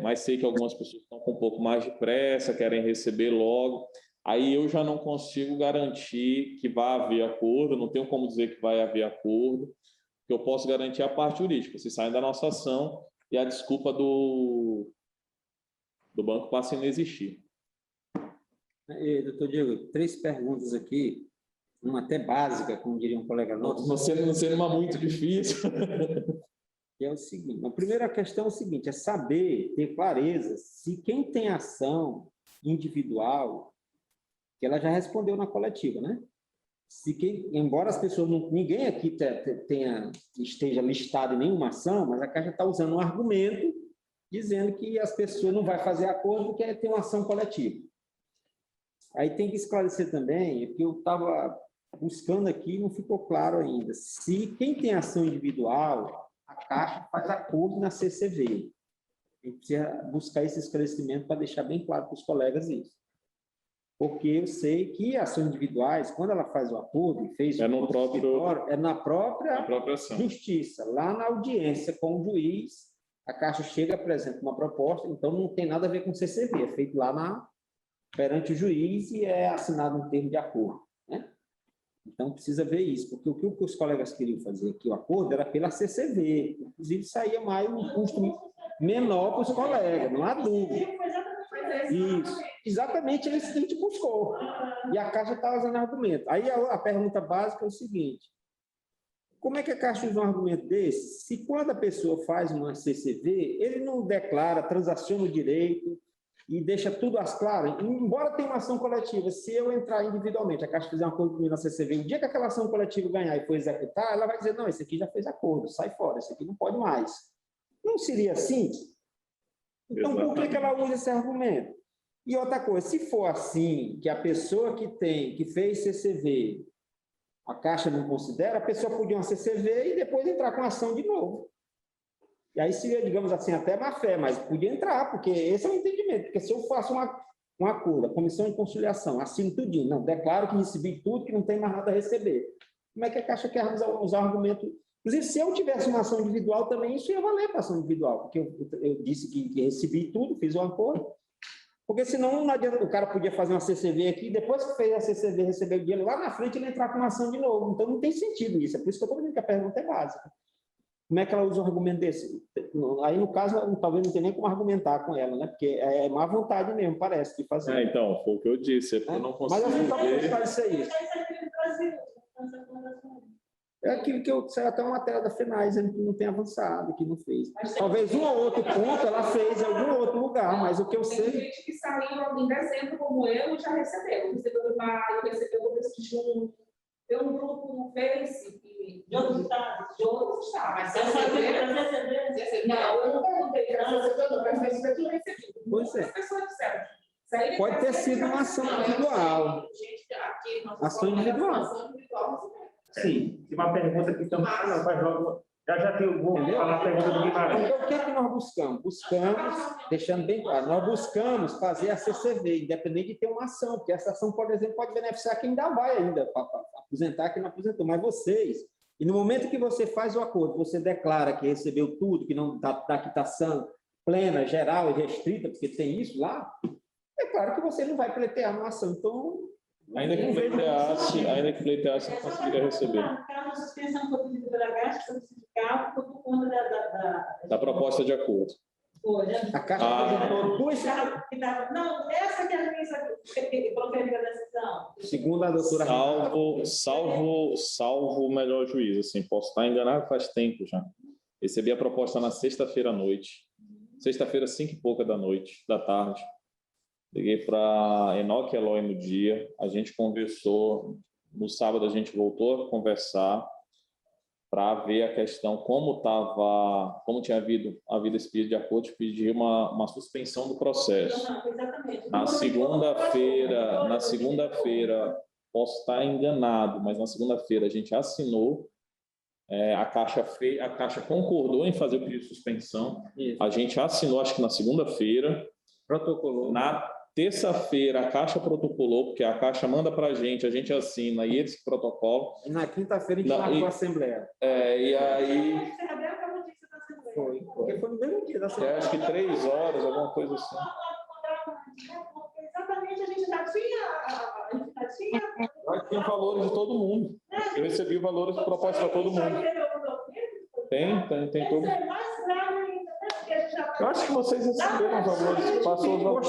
S3: Mas sei que algumas pessoas estão com um pouco mais de pressa, querem receber logo. Aí eu já não consigo garantir que vai haver acordo, não tenho como dizer que vai haver acordo, que eu posso garantir a parte jurídica. Se saem da nossa ação e a desculpa do banco passa a inexistir.
S2: Doutor Diego, 3 perguntas aqui, uma até básica, como diria um colega nosso.
S3: Não sendo uma muito difícil.
S2: Que é o seguinte, a primeira questão é o seguinte, é saber, ter clareza, se quem tem ação individual, que ela já respondeu na coletiva, né? Embora as pessoas, ninguém aqui esteja listado em nenhuma ação, mas a Caixa está usando um argumento dizendo que as pessoas não vão fazer acordo porque tem uma ação coletiva. Aí tem que esclarecer também, que eu estava buscando aqui e não ficou claro ainda, se quem tem ação individual, a Caixa faz acordo na CCV. A gente precisa buscar esse esclarecimento para deixar bem claro para os colegas isso. Porque eu sei que ações individuais, quando ela faz o acordo e fez na própria justiça, lá na audiência com o juiz, a Caixa chega e apresenta uma proposta, então não tem nada a ver com CCV, é feito lá perante o juiz e é assinado um termo de acordo, né? Então, precisa ver isso, porque o que os colegas queriam fazer aqui, o acordo, era pela CCV, inclusive saía mais um custo menor para os colegas, não há dúvida. Isso, exatamente isso que a gente buscou. E a Caixa está usando argumento. Aí a pergunta básica é o seguinte: como é que a Caixa usa um argumento desse? Se quando a pessoa faz uma CCV, ele não declara, transaciona o direito e deixa tudo às claras, embora tenha uma ação coletiva, se eu entrar individualmente, a Caixa fizer um acordo comigo na CCV, o dia que aquela ação coletiva ganhar e for executar, ela vai dizer, não, esse aqui já fez acordo, sai fora, esse aqui não pode mais. Não seria assim? Então, por que ela usa esse argumento? E outra coisa, se for assim, que a pessoa que fez CCV, a Caixa não considera, a pessoa podia uma CCV e depois entrar com ação de novo. E aí seria, digamos assim, até má fé, mas podia entrar, porque esse é o entendimento. Porque se eu faço um acordo, a comissão de conciliação, assino tudinho, não, declaro que recebi tudo, que não tem mais nada a receber. Como é que a Caixa quer usar o argumento? Inclusive, se eu tivesse uma ação individual também, isso ia valer para ação individual, porque eu disse que recebi tudo, fiz um acordo. Porque senão não adianta, o cara podia fazer uma CCV aqui, depois que fez a CCV, receber o dinheiro, lá na frente ele entrar com uma ação de novo. Então não tem sentido isso. É por isso que eu estou dizendo que a pergunta é básica. Como é que ela usa um argumento desse? Aí, no caso, talvez não tenha nem como argumentar com ela, né? Porque é má vontade mesmo, parece, de fazer.
S3: Então, foi o que eu disse, é porque eu não consigo.
S2: Mas a gente está buscando isso aí. É aquilo que saiu até uma matéria da FENAIS, que não tem avançado, que não fez. Talvez um ou outro ponto ela fez em algum outro lugar, mas o que eu sei...
S4: Tem gente que saiu em dezembro, como eu, e já recebeu. Recebeu em maio, recebeu no mês de junho. Tem um grupo no Face
S5: De outros estados.
S4: de outros estados. Mas
S5: Eu só
S4: CCV...
S5: receber.
S4: Não, eu não perguntei para a CCV, mas eu tinha recebido.
S2: Pois é.
S4: As pessoas disseram.
S2: Pode ter sido uma ação individual. Ação individual.
S1: Sim, tem uma pergunta que estamos falando, mas logo. Já que eu vou falar a pergunta do Guimarães.
S2: Então, o que é que nós buscamos? Buscamos, deixando bem claro, nós buscamos fazer a CCV, independente de ter uma ação, porque essa ação, por exemplo, pode beneficiar quem ainda vai ainda, para aposentar quem não aposentou, mas vocês, e no momento que você faz o acordo, você declara que recebeu tudo, que não dá quitação plena, geral e restrita, porque tem isso lá, é claro que você não vai pleitear uma ação. Então,
S3: Ainda que pleiteasse, não conseguiria receber.
S5: A suspensão foi pedida pela Caixa, foi sindicato, foi por conta
S3: Da proposta de acordo.
S2: a Caixa apresentou duas...
S5: Não, essa que é a juíza que proferiu a decisão.
S2: Segundo a doutora...
S3: Salvo o melhor juiz, assim, posso estar enganado faz tempo já. Recebi a proposta na sexta-feira à noite. Sexta-feira, 5 e pouca da tarde. Liguei para Enoque Eloy no dia, a gente conversou, no sábado a gente voltou a conversar para ver a questão como tinha havido esse pedido de acordo, de pedir uma suspensão do processo.
S5: Exatamente.
S3: Na segunda-feira, posso estar enganado, mas na segunda-feira a gente assinou, a Caixa concordou em fazer o pedido de suspensão, a gente assinou, acho que na segunda-feira,
S2: protocolou.
S3: Na terça-feira, a Caixa protocolou, porque a Caixa manda para a gente assina e eles protocolam.
S2: E na quinta-feira a gente marcou a Assembleia.
S3: E aí...
S2: Foi, porque foi no mesmo dia da Assembleia.
S3: Acho que 3 horas, alguma coisa assim.
S5: Exatamente, a gente já tinha...
S3: Já tinha valores de todo mundo. Eu recebi o valores de proposta para todo mundo. Tem todo. Eu acho que vocês receberam os valores, passou os valores.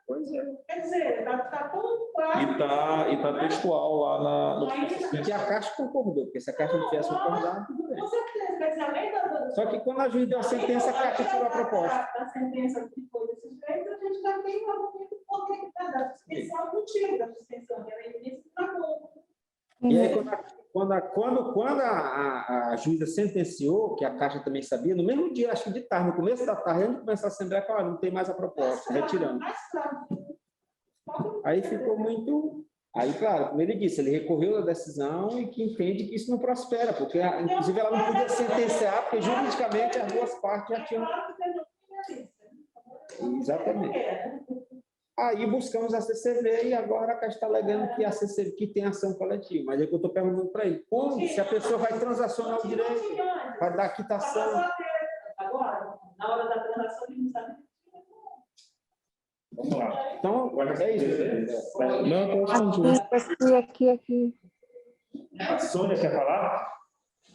S2: Pois é.
S5: Quer dizer, está tão claro.
S3: E tá textual lá no...
S2: E que a Caixa concordou, porque se a Caixa não tivesse concordado, tudo bem.
S5: Com certeza, quer dizer, além da...
S2: Só que quando a juiz deu a sentença, a Caixa tirou a proposta.
S5: A sentença que foi desse jeito, a gente já tem um argumento poder da suspensão, o motivo da suspensão, que era a evidência do acordo.
S2: E aí, quando a juíza sentenciou, que a Caixa também sabia, no mesmo dia, acho que de tarde, no começo da tarde, antes de começar a Assembleia, falou, não tem mais a proposta, retirando. Aí ficou muito... Aí, claro, como ele disse, ele recorreu à decisão e que entende que isso não prospera, porque, inclusive, ela não podia sentenciar, porque, juridicamente, as duas partes já tinham... Exatamente. Aí buscamos a CCV e agora a Caixa está alegando que a CCV que tem ação coletiva. Mas é que eu estou perguntando para ele, como? Se a pessoa vai transacionar o direito, vai dar quitação.
S5: Agora, na hora da transação, ele não sabe.
S1: Vamos lá.
S2: Então, é isso.
S3: Não, pode
S7: Aqui.
S1: A Sônia quer falar?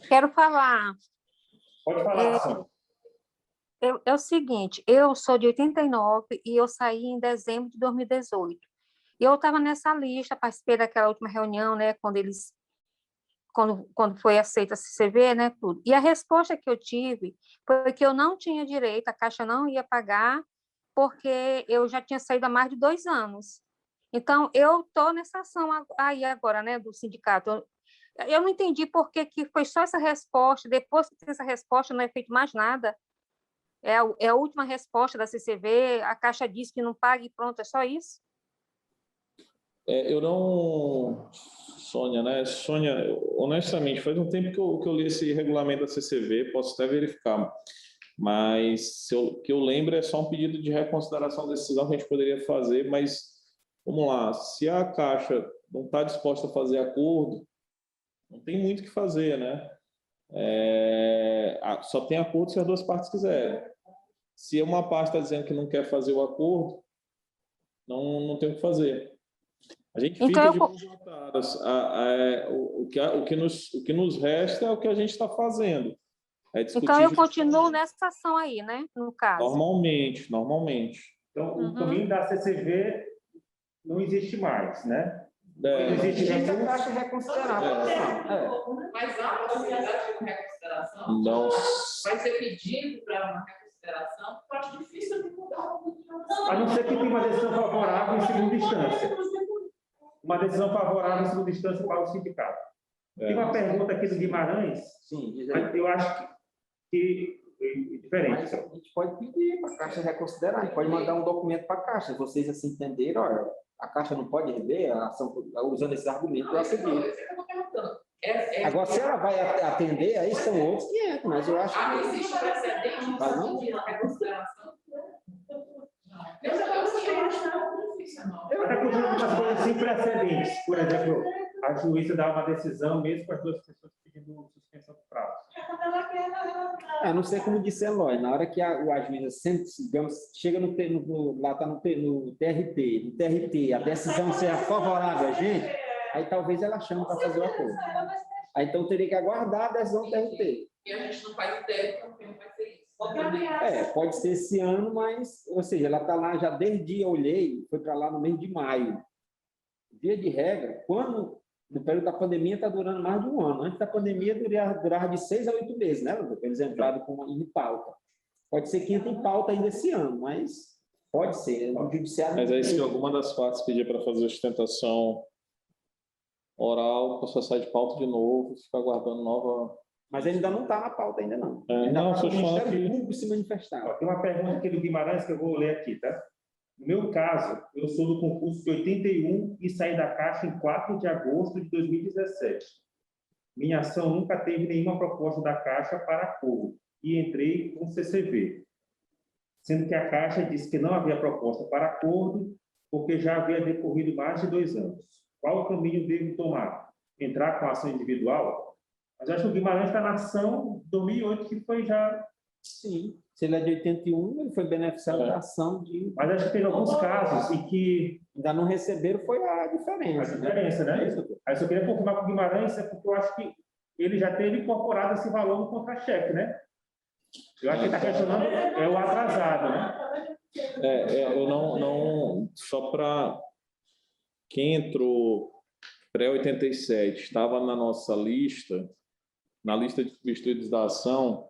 S7: Quero falar.
S1: Pode falar, Sônia.
S7: É o seguinte, eu sou de 89 e eu saí em dezembro de 2018. E eu estava nessa lista, participei daquela última reunião, né, quando foi aceita a CCV, né, tudo. E a resposta que eu tive foi que eu não tinha direito, a Caixa não ia pagar, porque eu já tinha saído há mais de 2 anos. Então, eu estou nessa ação aí agora, né, do sindicato. Eu não entendi por que foi só essa resposta, depois que tem essa resposta não é feito mais nada. É a última resposta da CCV, a Caixa diz que não paga e pronto, é só isso?
S3: Eu não... Sônia, né? Sônia, honestamente, faz um tempo que eu li esse regulamento da CCV, posso até verificar, mas o que eu lembro é só um pedido de reconsideração da decisão que a gente poderia fazer, mas vamos lá, se a Caixa não está disposta a fazer acordo, não tem muito o que fazer, né? Só tem acordo se as duas partes quiserem. Se uma parte está dizendo que não quer fazer o acordo, não tem o que fazer. A gente fica de mãos atadas. O que nos resta é o que a gente está fazendo.
S7: Então, eu continuo nessa ação aí, né? No caso.
S3: Normalmente.
S1: Então, o caminho da CCV não existe mais, né? Não existe
S2: a Caixa reconsiderar.
S4: Mas há a possibilidade de reconsideração?
S3: Não.
S4: Vai ser pedido para uma reconsideração? Eu acho difícil de mudar.
S1: A não ser que tenha uma decisão favorável em segunda instância. Uma decisão favorável em segunda instância para o sindicato. Tem uma pergunta aqui do Guimarães.
S2: Sim,
S1: eu acho que é diferente.
S2: Mas a gente pode pedir para a Caixa reconsiderar, a gente pode mandar um documento para a Caixa. Se vocês assim entenderem, olha, a Caixa não pode rever a ação usando esses argumentos para seguir. Agora, se ela vai atender, aí são outros 500, mas eu acho que...
S4: Existe precedente de pedir a reconsideração?
S1: Eu acho umas coisas sem precedentes. Por exemplo, a juíza dá uma decisão mesmo com as duas pessoas pedindo suspensão do prazo.
S2: Eu não sei como disse Eloy, na hora que a juíza, digamos, chega lá está no TRT, a decisão ser favorável a gente, aí talvez ela chame para fazer o acordo. Aí então teria que aguardar a decisão do TRT.
S4: E a gente não faz ideia de como vai ser isso.
S2: Pode ser esse ano, mas, ou seja, ela está lá já desde eu olhei, foi para lá no mês de maio. Via de regra, quando no período da pandemia está durando mais de 1 ano. Antes da pandemia durava de 6 a 8 meses, né, Lucas? Eles entraram em pauta. Pode ser que entre em pauta ainda esse ano, mas pode ser. O judiciário.
S3: Mas aí, se alguma das partes pedir para fazer a sustentação oral, posso sair de pauta de novo, ficar aguardando nova.
S2: Mas ele ainda não está na pauta, ainda não.
S3: Não,
S2: está
S3: só
S2: o Ministério
S3: que...
S2: Público se manifestar.
S1: Tem uma pergunta aqui do Guimarães que eu vou ler aqui, tá? No meu caso, eu sou do concurso de 81 e saí da Caixa em 4 de agosto de 2017. Minha ação nunca teve nenhuma proposta da Caixa para acordo e entrei com CCV, sendo que a Caixa disse que não havia proposta para acordo porque já havia decorrido mais de 2 anos. Qual o caminho devo tomar? Entrar com ação individual? Mas acho que o Guimarães está na ação 2008, que foi já...
S2: Sim. Se ele é de 81, ele foi beneficiado da ação de...
S1: Mas acho que tem alguns casos em que...
S2: Ainda não receberam, foi a diferença.
S1: A diferença, né? Aí eu só queria confirmar com o Guimarães, porque eu acho que ele já teve incorporado esse valor no contra-cheque, né? Eu acho que ele está questionando o atrasado, né?
S3: Eu não... Só para quem entrou pré-87, estava na nossa lista, na lista de substituídos da ação,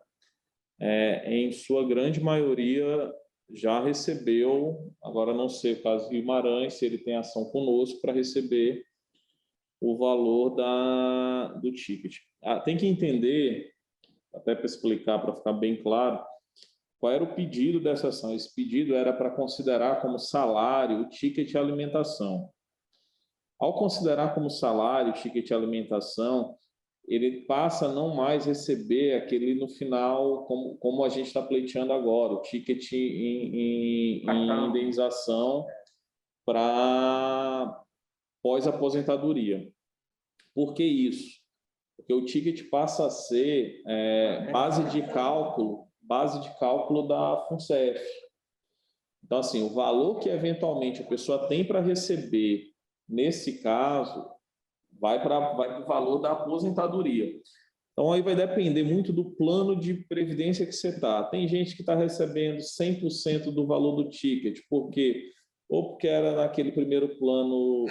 S3: em sua grande maioria já recebeu, agora não sei o caso do Guimarães, se ele tem ação conosco para receber o valor do ticket. Tem que entender, até para explicar, para ficar bem claro, qual era o pedido dessa ação. Esse pedido era para considerar como salário o ticket de alimentação. Ao considerar como salário o ticket de alimentação, ele passa a não mais receber aquele no final, como a gente está pleiteando agora, o ticket em indenização para pós-aposentadoria. Por que isso? Porque o ticket passa a ser base de cálculo da FUNCEF. Então, assim, o valor que eventualmente a pessoa tem para receber, nesse caso, vai para o valor da aposentadoria. Então, aí vai depender muito do plano de previdência que você está. Tem gente que está recebendo 100% do valor do ticket, ou porque era naquele primeiro plano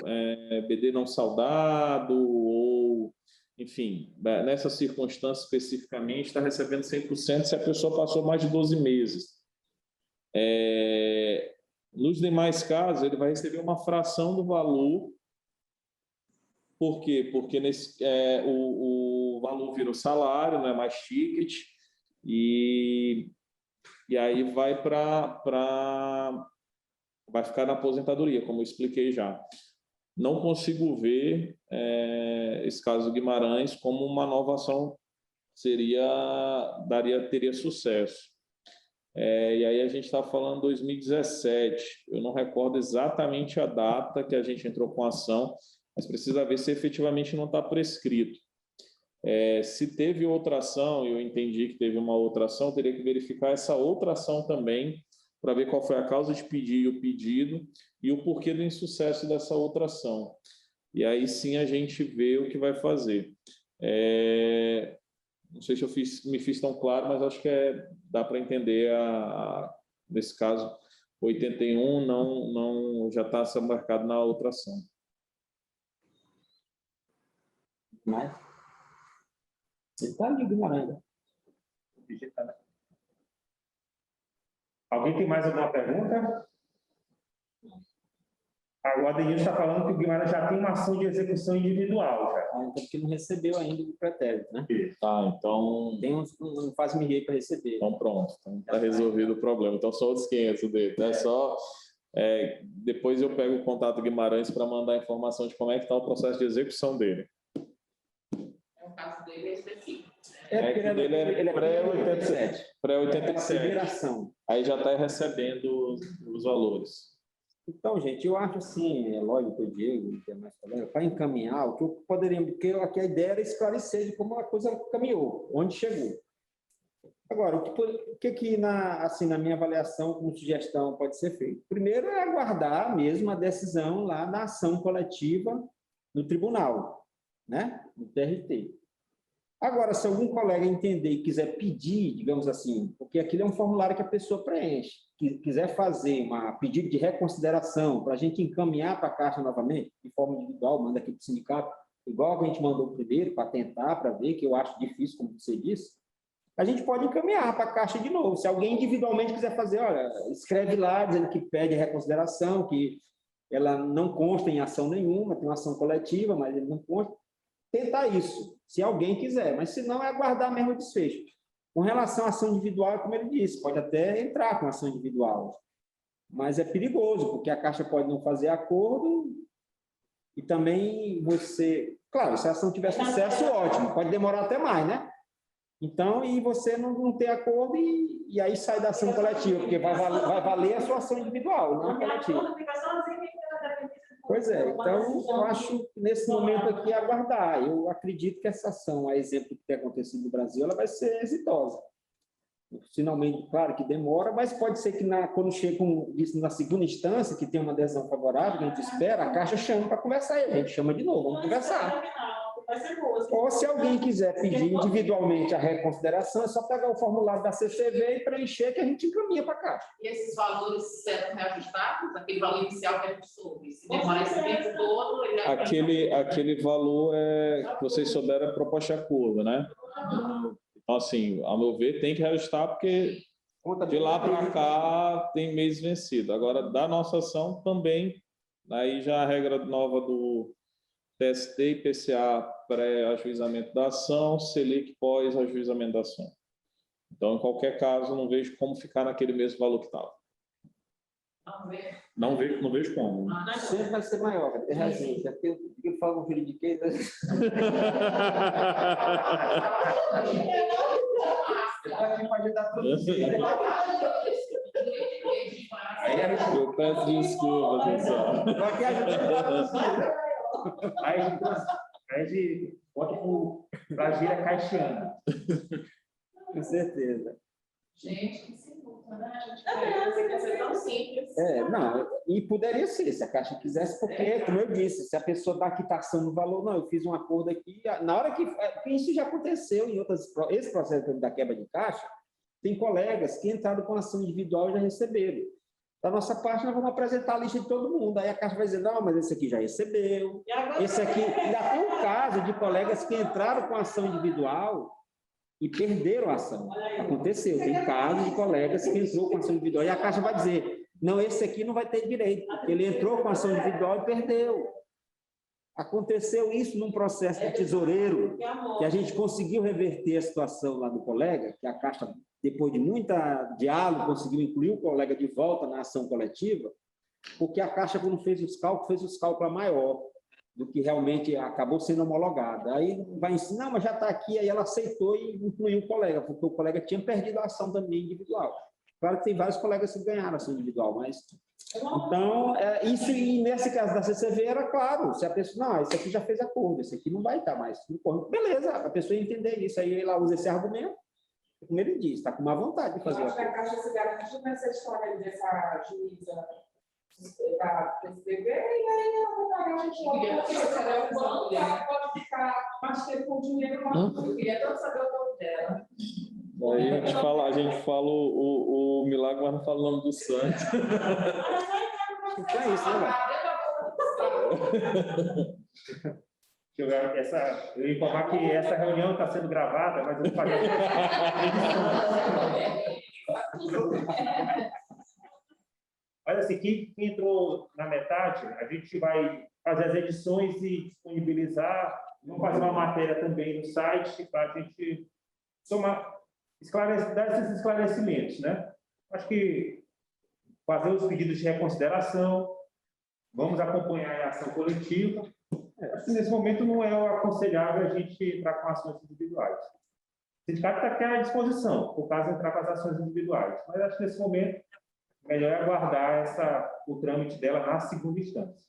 S3: BD não saldado, ou, enfim, nessa circunstância especificamente, está recebendo 100% se a pessoa passou mais de 12 meses. Nos demais casos, ele vai receber uma fração do valor. Por quê? Porque o valor virou salário, não é mais ticket, e aí vai ficar na aposentadoria, como eu expliquei já. Não consigo ver esse caso do Guimarães como uma nova ação teria sucesso. E aí a gente está falando 2017, eu não recordo exatamente a data que a gente entrou com a ação, mas precisa ver se efetivamente não está prescrito. Se teve outra ação, eu entendi que teve uma outra ação, teria que verificar essa outra ação também, para ver qual foi a causa de pedir e o pedido, e o porquê do insucesso dessa outra ação. E aí sim a gente vê o que vai fazer. Não sei se eu me fiz tão claro, mas acho que dá para entender, nesse caso, 81 não já está sendo marcado na outra ação.
S2: Mas ele está ali, Guimarães.
S1: Alguém tem mais alguma pergunta? Agora, o Denilson está falando que o Guimarães já tem uma ação de execução individual.
S2: Então, porque não recebeu ainda o pretérito, né?
S3: Tá, então...
S2: Tem um faz-me para receber.
S3: Então, pronto. Está resolvido o problema. Então, só os 500 dele. Né? Depois eu pego o contato do Guimarães para mandar a informação de como é que está o processo de execução dele.
S4: O caso dele é específico.
S3: Porque ele é pré-87.
S2: Pré-87.
S3: Aí já está recebendo os valores.
S2: Então, gente, eu acho assim, é lógico, o Diego, que é mais colega, para encaminhar, o que eu poderia, porque aqui a ideia era esclarecer de como a coisa caminhou, onde chegou. Agora, o que na minha avaliação, como sugestão, pode ser feito? Primeiro é aguardar mesmo a decisão lá da ação coletiva no tribunal, né? No TRT. Agora, se algum colega entender e quiser pedir, digamos assim, porque aquilo é um formulário que a pessoa preenche, quiser fazer um pedido de reconsideração para a gente encaminhar para a Caixa novamente, de forma individual, manda aqui para o sindicato, igual a gente mandou primeiro, para tentar, para ver, que eu acho difícil, como você disse, a gente pode encaminhar para a Caixa de novo. Se alguém individualmente quiser fazer, olha, escreve lá, dizendo que pede reconsideração, que ela não consta em ação nenhuma, tem uma ação coletiva, mas ele não consta. Tentar isso, se alguém quiser, mas se não, é aguardar mesmo o desfecho. Com relação à ação individual, como ele disse, pode até entrar com ação individual, mas é perigoso, porque a Caixa pode não fazer acordo e também você... Claro, se a ação tiver sucesso, ótimo, pode demorar até mais, né? Então, e você não ter acordo e aí sai da ação coletiva, porque vai valer a sua ação individual, não a coletiva. Pois é, então eu acho que nesse momento aqui aguardar. Eu acredito que essa ação, a exemplo do que tem acontecido no Brasil, ela vai ser exitosa. Finalmente, claro que demora, mas pode ser que quando chega, como disse, na segunda instância, que tem uma decisão favorável, que a gente espera, a Caixa chama para conversar, e a gente chama de novo, vamos conversar. Ou se alguém quiser pedir individualmente a reconsideração, é só pegar o formulário da CCV e preencher, que a gente encaminha para a Caixa.
S4: E esses valores serão reajustados? Aquele valor inicial que a gente soube? Se demorar esse tempo todo...
S3: Aquele valor que vocês souberam é proposta de acordo, né? Então, assim, ao meu ver, tem que reajustar, porque de lá para cá tem mês vencido. Agora, da nossa ação também, aí já a regra nova do TST e PCA pré-ajuizamento da ação, Selic pós-ajuizamento da ação. Então, em qualquer caso, não vejo como ficar naquele mesmo valor que estava. Não vejo como.
S2: Sempre vai ser maior, é razão. Porque eu falo um juridiquês. aí a gente...
S3: Eu peço desculpas, pessoal.
S2: Tô aqui ajudando.
S1: Aí a gente bota para a gíria caixana.
S2: Com certeza.
S4: Gente, que sinuca, né? A gente quer ser tão simples.
S2: Não, e poderia ser, se a Caixa quisesse, porque, como eu disse, se a pessoa dá quitação no valor, não, eu fiz um acordo aqui, na hora porque isso já aconteceu em outras, esse processo da quebra de caixa, tem colegas que entraram com ação individual e já receberam. Da nossa parte, nós vamos apresentar a lista de todo mundo, aí a Caixa vai dizer, não, mas esse aqui já recebeu, esse aqui, ainda tem um caso de colegas que entraram com ação individual e perderam a ação. Aconteceu, tem casos de colegas que entrou com ação individual e a Caixa vai dizer, não, esse aqui não vai ter direito, porque ele entrou com ação individual e perdeu. Aconteceu isso num processo de tesoureiro, que a gente conseguiu reverter a situação lá do colega, que a Caixa, depois de muita diálogo, conseguiu incluir o colega de volta na ação coletiva, porque a Caixa, quando fez os cálculos a maior do que realmente acabou sendo homologada. Aí vai ensinar, não, mas já está aqui, aí ela aceitou e incluiu o colega, porque o colega tinha perdido a ação também individual. Claro que tem vários colegas que ganharam a ação individual, mas... Então, isso, e nesse caso da CCV, era claro, se a pessoa, não, esse aqui já fez acordo, esse aqui não vai estar mais. Beleza, a pessoa ia entender isso, aí ela usa esse argumento, como ele diz, está com má vontade de fazer
S4: Eu acho que a
S2: acordo.
S4: Caixa se garante nessa história dessa juíza da PSDB, e aí a gente pode ficar mais tempo com o dinheiro, mas eu queria tanto saber o nome dela.
S3: Aí a gente fala o milagre, mas não fala o nome do santo.
S2: Então é isso, né, velho?
S1: Eu ia informar que essa reunião está sendo gravada, mas eu vou fazer Mas assim, quem entrou na metade, a gente vai fazer as edições e disponibilizar. Vamos fazer uma matéria também no site para a gente dar esses esclarecimentos, né? Acho que fazer os pedidos de reconsideração, vamos acompanhar a ação coletiva. Acho que nesse momento não é aconselhável a gente entrar com ações individuais. O sindicato está aqui à disposição, por caso entrar com as ações individuais, mas acho que nesse momento melhor é aguardar o trâmite dela na segunda instância.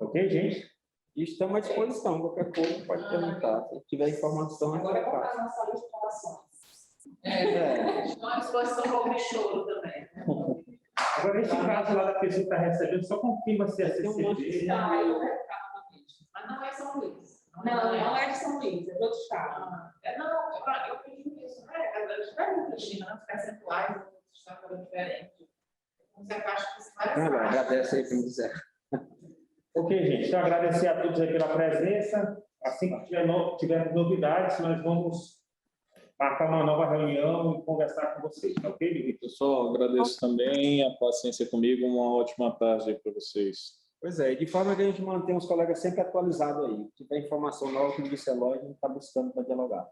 S1: Ok, gente?
S2: Estamos à disposição, qualquer coisa pode perguntar. Se tiver informação,
S4: Agora
S2: é
S4: vamos
S2: fácil.
S4: para a nossa lista de orações. Estou à disposição para ouvir choro também.
S1: Agora, nesse caso lá da pessoa que está recebendo, só confirma se é CCV.
S4: Mas não é São Luís.
S5: Não é de São Luís, é do outro estado.
S4: Não, eu pedi isso, né? Espera, Cristina, não percentuais, o estado era diferente. Você acha que isso vai
S2: Não, agradece aí para me dizer.
S1: Ok, gente. Então, agradecer a todos aí pela presença. Assim que tivermos novidades, nós vamos marcar uma nova reunião e conversar com vocês. Ok, Vitor?
S3: Pessoal, agradeço também a paciência comigo. Uma ótima tarde para vocês.
S2: Pois é, de forma que a gente mantém os colegas sempre atualizados aí. Se tiver informação nova, como disse a Eloy, a gente está buscando para dialogar.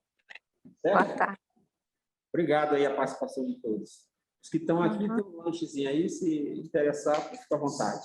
S7: Boa
S2: Certo?
S7: tarde.
S2: Obrigado aí a participação de todos. Os que estão aqui, tem um lanchezinho aí, se interessar, fica à vontade.